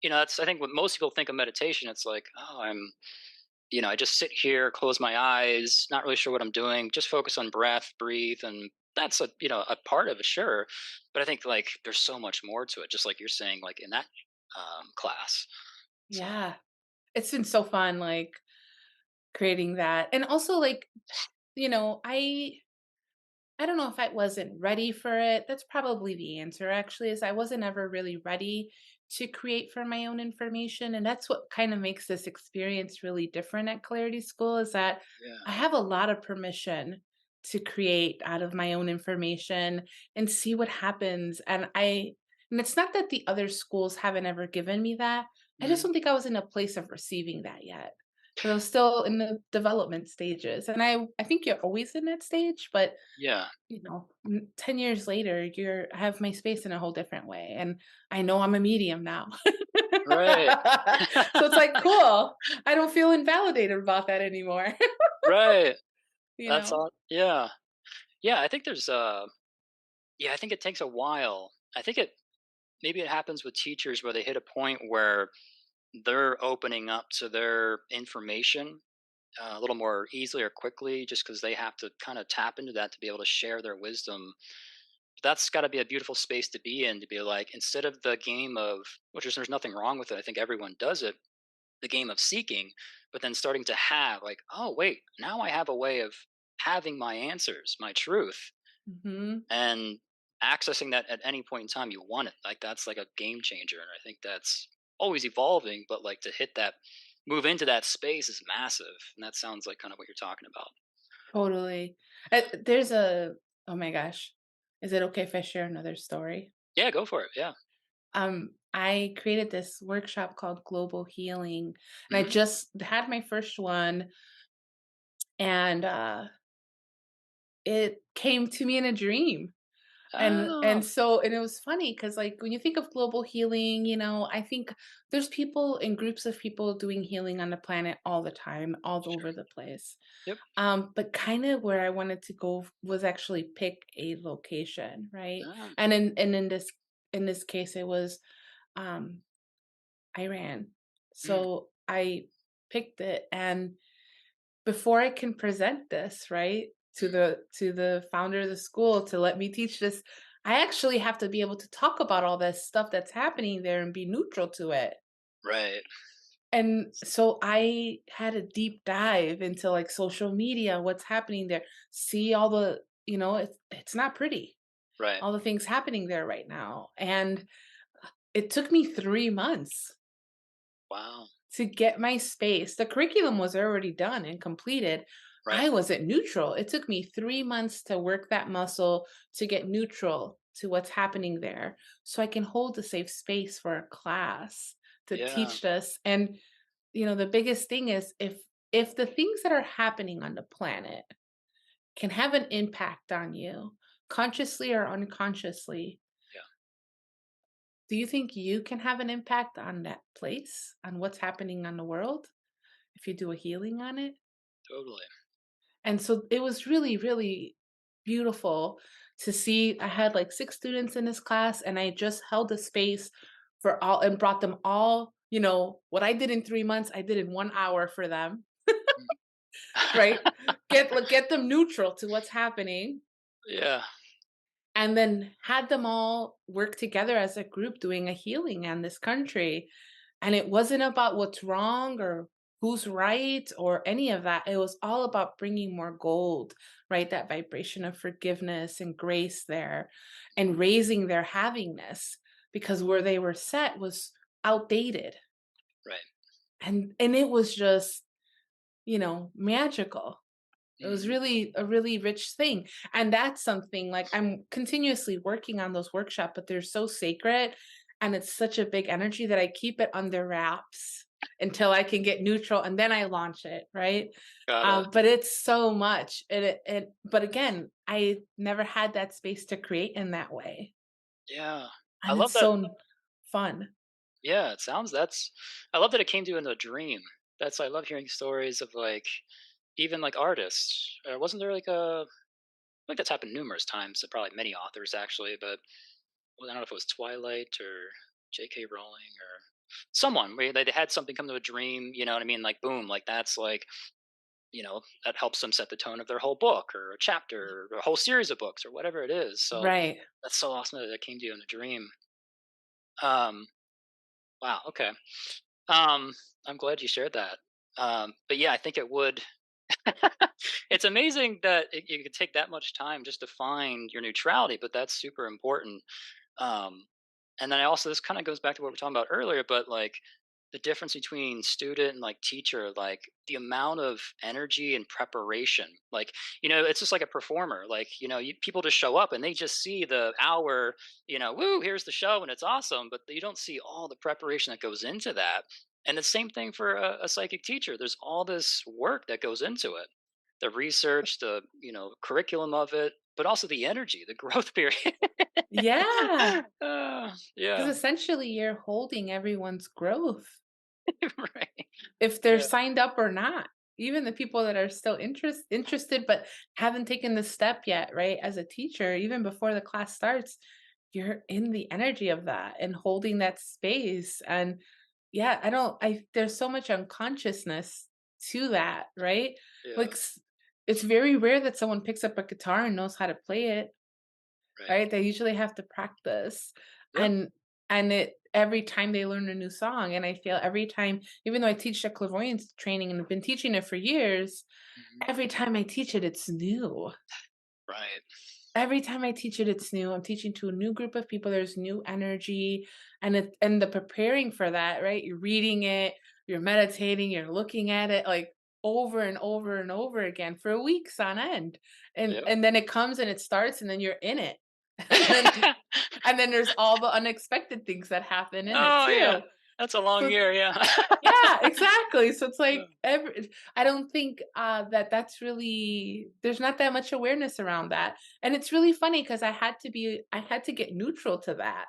that's I think what most people think of meditation. It's like, oh, I just sit here, close my eyes, not really sure what I'm doing, just focus on breath, breathe, and that's a part of it, sure. But I think like there's so much more to it, just like you're saying, like in that class. So
yeah. It's been so fun, like creating that. And also like, you know, I I don't know if I wasn't ready for it. That's probably the answer actually, is I wasn't ever really ready to create for my own information. And that's what kind of makes this experience really different at Clarity School is that I
yeah.
have a lot of permission to create out of my own information and see what happens. And it's not that the other schools haven't ever given me that. I just
Mhm.
don't think I was in a place of receiving that yet. Because I was still in the development stages. And I think you're always in that stage, but
Yeah.
10 years later, I have my space in a whole different way, and I know I'm a medium now.
Right.
So it's like, cool. I don't feel invalidated about that anymore,
Right.
you
That's
know?
all. Yeah. Yeah, I think there's yeah, I think it takes a while. I think it maybe it happens with teachers where they hit a point where they're opening up to their information a little more easily or quickly just because they have to kind of tap into that to be able to share their wisdom. That's got to be a beautiful space to be in, to be like, instead of the game of, which is, there's nothing wrong with it, I think everyone does it, the game of seeking, but then starting to have like, oh wait, now I have a way of having my answers, my truth,
Mhm.
and accessing that at any point in time you want it. Like that's like a game changer, and I think that's always evolving, but like to hit that, move into that space is massive, and that sounds like kind of what you're talking about.
Totally. There's a oh my gosh. Is it okay if I share another story?
Yeah, go for it. Yeah.
I created this workshop called Global Healing, and I
Hmm.
just had my first one, and it came to me in a dream. And
Oh,
so and it was funny because like when you think of global healing, I think there's people in groups of people doing healing on the planet all the time, all
sure.
over the place.
Yep.
But kind of where I wanted to go was actually pick a location, right?
Ah,
And in this case, it was um, Iran.
mm,
So I picked it, and before I can present this, right, to
mm,
the founder of the school to let me teach this, I actually have to be able to talk about all this stuff that's happening there and be neutral to it.
right.
And so I had a deep dive into like social media, what's happening there, see all the, it's not pretty.
Right.
All the things happening there right now. And it took me 3 months
Wow.
to get my space. The curriculum was already done and completed.
Right.
I wasn't neutral. It took me 3 months to work that muscle to get neutral to what's happening there so I can hold a safe space for a class to
Yeah.
teach this. And the biggest thing is if the things that are happening on the planet can have an impact on you, consciously or unconsciously,
Yeah.
do you think you can have an impact on that place, on what's happening on the world if you do a healing on it?
Totally.
And so it was really, really beautiful to see. I had like 6 students in this class, and I just held the space for all and brought them all, what I did in 3 months, I did in 1 hour for them,
Mm.
right? Get them neutral to what's happening,
Yeah.
and then had them all work together as a group doing a healing on this country. And it wasn't about what's wrong or who's right or any of that. It was all about bringing more gold, right? That vibration of forgiveness and grace there, and
Mhm.
raising their havingness, because where they were set was outdated.
Right.
And it was just, magical. It was
Mhm.
really a really rich thing, and that's something, like, I'm continuously working on those workshop, but they're so sacred, and it's such a big energy that I keep it under wraps until I can get neutral, and then I launch it, right?
Got it.
But it's so much, but again, I never had that space to create in that way,
Yeah. I
and
love
it's
that.
so fun.
Yeah, it sounds that's I love that it came to you in a dream. That's I love hearing stories of like even like artists. Wasn't there like a like that's happened numerous times to probably many authors actually, but well, I don't know if it was Twilight or J.K. Rowling or someone where they had something come to a dream. You know what I mean? Like boom, like that's like that helps them set the tone of their whole book or a chapter or a whole series of books or whatever it is. So
Right.
that's so awesome that it came to you in a dream. Um, wow. Okay. Um, I'm glad you shared that. But yeah, I think it would. It's amazing that you could take that much time just to find your neutrality, but that's super important. Um, and then I also this kind of goes back to what we were talking about earlier, but like the difference between student and like teacher, like the amount of energy and preparation. Like it's just like a performer. Like people just show up and they just see the hour. Woo, here's the show and it's awesome, but you don't see all the preparation that goes into that. And the same thing for a psychic teacher. There's all this work that goes into it, the research, the curriculum of it, but also the energy, the growth period.
Yeah,
Yeah.
because essentially you're holding everyone's growth
Right.
if they're
Yeah.
signed up or not. even the people that are still interested but haven't taken the step yet, right? As a teacher, even before the class starts, you're in the energy of that and holding that space. And yeah, I don't I there's so much unconsciousness to that, right?
Yeah.
Like it's very rare that someone picks up a guitar and knows how to play it,
Right.
right? They usually have to practice.
Yep.
And it every time they learn a new song, and I feel every time, even though I teach the clairvoyance training and have been teaching it for years,
Mhm.
every time I teach it, it's new.
Right.
Every time I teach it, it's new. I'm teaching to a new group of people. There's new energy, and the preparing for that, right? You're reading it, you're meditating, you're looking at it like over and over and over again for weeks on end, and
Yep.
then it comes and it starts, and then you're in it, and then there's all the unexpected things that happen in it
Oh, yeah.
too.
That's a long
So
year, yeah.
yeah, exactly. So it's
Yeah.
like I don't think that that's really there's not that much awareness around that. And it's really funny because I had to get neutral to that,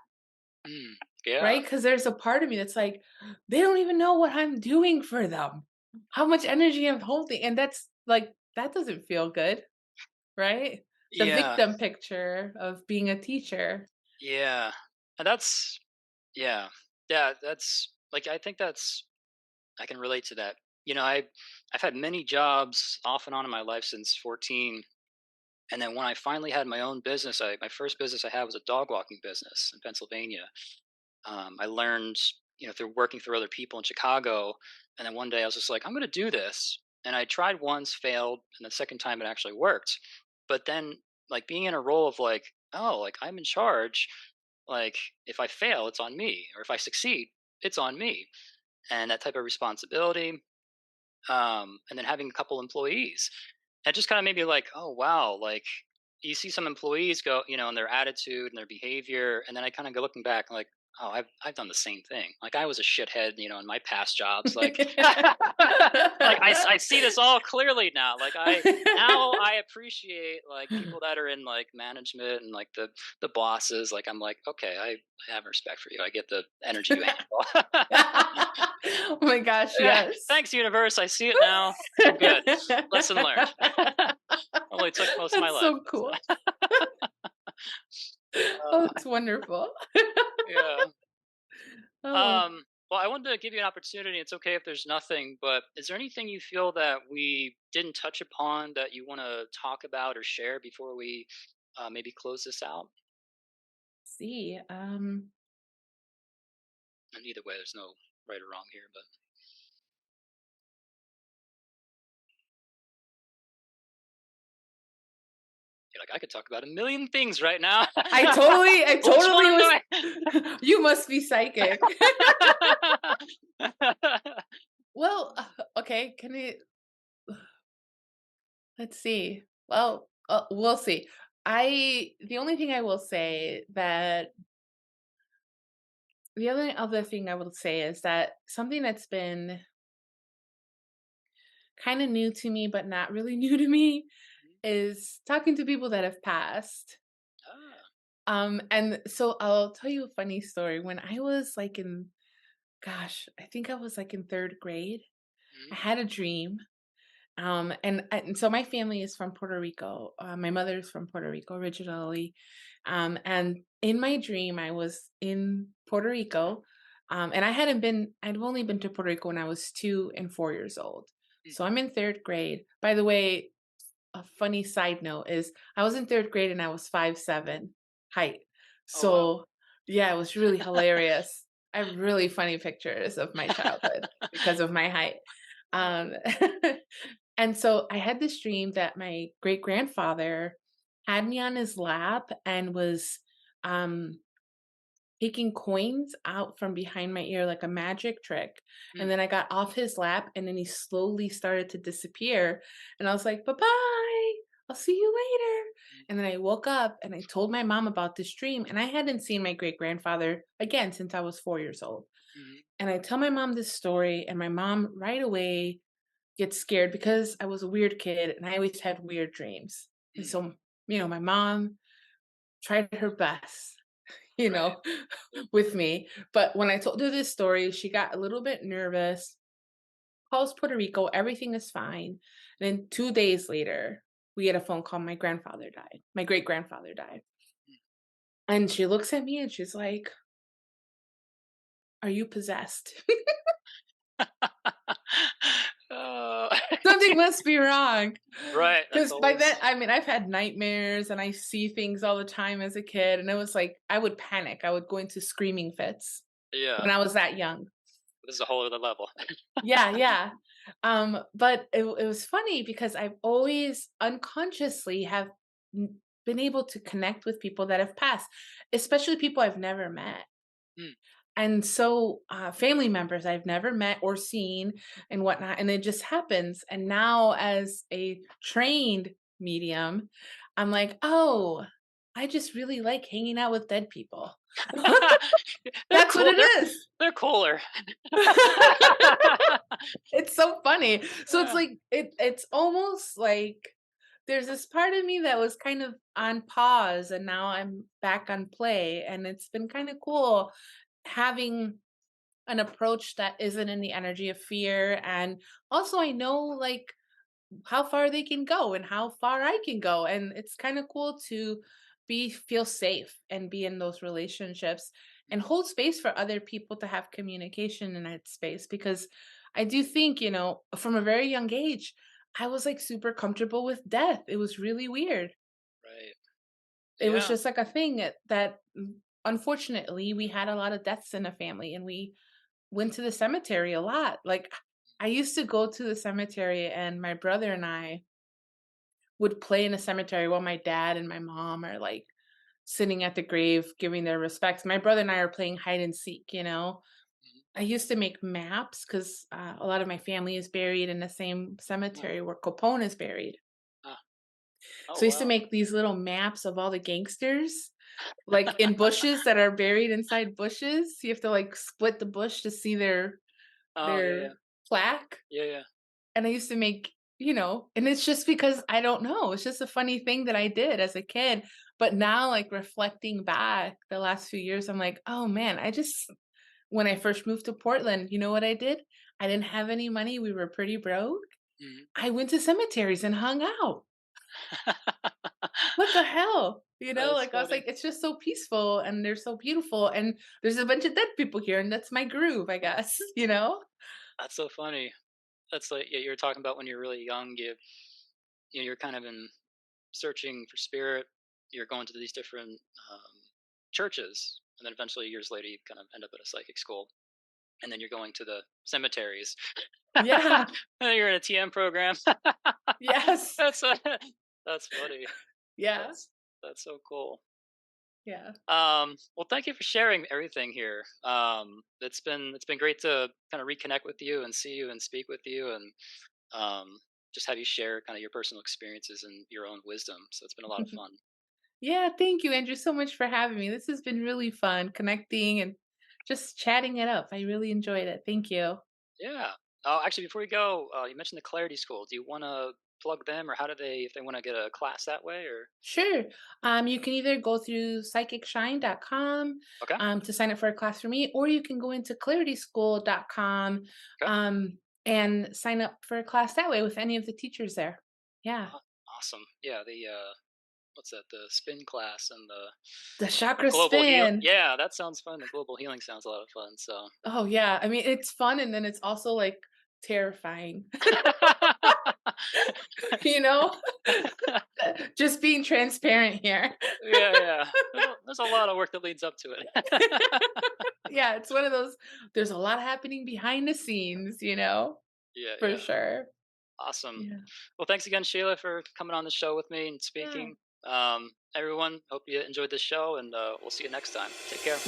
Mm. Yeah.
right? Because there's a part of me that's like, they don't even know what I'm doing for them, how much energy I'm holding. And that's like that doesn't feel good, right? The
Yeah.
victim picture of being a teacher.
Yeah. And that's yeah. Yeah, that's like I think that's I can relate to that. I've had many jobs off and on in my life since 14. And then when I finally had my own business, my first business I had was a dog walking business in Pennsylvania. I learned, through working through other people in Chicago. And then one day I was just like, I'm going to do this. And I tried once, failed, and the second time it actually worked. But then, like being in a role of like, oh, like I'm in charge. Like if I fail, it's on me, or if I succeed, it's on me, and that type of responsibility. And then having a couple employees, that just kind of made me like, oh wow, like you see some employees go, and their attitude and their behavior, and then I kind of go looking back like, oh, I've done the same thing. Like I was a shithead, in my past jobs. Like, like I see this all clearly now. Like I appreciate like people that are in like management and like the bosses. Like I'm like, okay, I have respect for you. I get the energy you handle.
Oh my gosh,
Yeah,
yes.
thanks, universe. I see it now. I'm good. Lesson learned. Only took most of my
That's
life.
so cool. Oh,
Uh,
that's wonderful.
yeah.
Oh,
Well, I wanted to give you an opportunity. It's okay if there's nothing, but is there anything you feel that we didn't touch upon that you want to talk about or share before we maybe close this out?
see,
And either way, there's no right or wrong here, but you're like, I could talk about a million things right now.
I
Which
totally
one do
was
I?
you must be psychic. Well, okay, can you let's see. Well, we'll see. The only thing I will say that the other thing I will say is that something that's been kind of new to me, but not really new to me, is talking to people that have passed.
Ah.
And so I'll tell you a funny story. When I was like gosh, I think I was like in third grade, I
Mhm.
had a dream. And so my family is from Puerto Rico. My mother's from Puerto Rico originally. And in my dream, I was in Puerto Rico. And I'd only been to Puerto Rico when I was 2 and 4 years old. So I'm in third grade. By the way, a funny side note is I was in third grade and I was 5'7" height.
Oh wow.
So yeah, it was really hilarious. I have really funny pictures of my childhood because of my height. Um, and so I had this dream that my great grandfather had me on his lap and was um taking coins out from behind my ear like a magic trick. And
Mm,
then I got off his lap and then he slowly started to disappear. And I was like, bye bye, I'll see you later.
mm,
And then I woke up and I told my mom about this dream. And I hadn't seen my great grandfather again since I was 4 years old.
mhm,
And I tell my mom this story, and my mom right away gets scared because I was a weird kid and I always had weird dreams. And
mm.
so, my mom tried her best, you
Right.
know,
Yep.
with me. But when I told her this story, she got a little bit nervous. calls Puerto Rico, everything is fine. Then 2 days later, we get a phone call, my grandfather died. My great-grandfather died. And she looks at me and she's like, "Are you possessed?"
Oh.
Something must be wrong.
Right, that's
Because by then,
always
I mean, I've had nightmares and I see things all the time as a kid, and it was like I would panic. I would go into screaming fits
yeah,
when I was that young.
this is a whole other level.
Yeah, yeah. But it was funny because I've always unconsciously have been able to connect with people that have passed, especially people I've never met.
Mm,
And so, family members I've never met or seen and whatnot, and it just happens. And now, as a trained medium, I'm like, oh, I just really like hanging out with dead people.
they're
That's what
cool,
it is.
they're cooler.
It's so funny. So it's
Yeah,
like it's almost like there's this part of me that was kind of on pause and now I'm back on play, and it's been kind of cool having an approach that isn't in the energy of fear. And also I know like how far they can go and how far I can go. And it's kind of cool to feel safe and be in those relationships and hold space for other people to have communication in that space, because I do think, from a very young age, I was like super comfortable with death. It was really weird.
right.
It was
Yeah.
just like a thing that unfortunately we had a lot of deaths in the family, and we went to the cemetery a lot. Like, I used to go to the cemetery, and my brother and I would play in the cemetery while my dad and my mom are, like, sitting at the grave giving their respects. My brother and I are playing hide and seek.
Mhm.
I used to make maps 'cause, a lot of my family is buried in the same
Oh,
cemetery where Capone is buried.
ah, oh,
So I used to
wow.
make these little maps of all the gangsters, like, in bushes that are buried inside bushes. You have to, like, split the bush to see their
Oh, yeah, yeah.
their plaque.
Yeah, yeah.
And I used to make, and it's just because I don't know, it's just a funny thing that I did as a kid. But now, like, reflecting back the last few years, I'm like, "Oh, man, when I first moved to Portland, you know what I did? I didn't have any money, we were pretty broke.
Mhm.
I went to cemeteries and hung out. What the hell?"
That's
Like, I was
funny.
like, "It's just so peaceful, and they're so beautiful, and there's a bunch of dead people here, and that's my groove, I guess," you know?
That's so funny. That's like, yeah, you were talking about when you're really young, you're kind of in searching for spirit. You're going to these different churches, and then eventually years later, you kind of end up at a psychic school, and then you're going to the cemeteries.
Yeah.
And you're in a TM program.
Yes.
that's that's funny.
Yeah.
That's so cool.
Yeah.
Well, thank you for sharing everything here. It's been great to kind of reconnect with you and see you and speak with you, and just have you share kind of your personal experiences and your own wisdom. So it's been a lot of fun.
Yeah, thank you, Andrew, so much for having me. This has been really fun connecting and just chatting it up. I really enjoyed it. Thank you.
Yeah. Oh, actually, before we go, you mentioned the Clarity School. Do you want to plug them, or how do they, if they want to get a class that way, or
Sure. You can either go through psychicshine.com
okay,
to sign up for a class for me, or you can go into clarityschool.com
okay,
and sign up for a class that way with any of the teachers there. Yeah.
awesome. Yeah, the what's that? The spin class and the
The chakra
global heal.
spin.
Yeah, that sounds fun. The global healing sounds a lot of fun. So.
Oh, yeah. I mean, it's fun, and then it's also like terrifying, you know? Just being transparent here.
Yeah, yeah. There's a lot of work that leads up to it.
Yeah, it's one of those, there's a lot happening behind the scenes,
Yeah,
for
yeah.
sure.
Awesome.
Yeah.
Well, thanks again, Sheila, for coming on the show with me and
Yeah.
speaking. Everyone, hope you enjoyed this show, and we'll see you next time. Take care.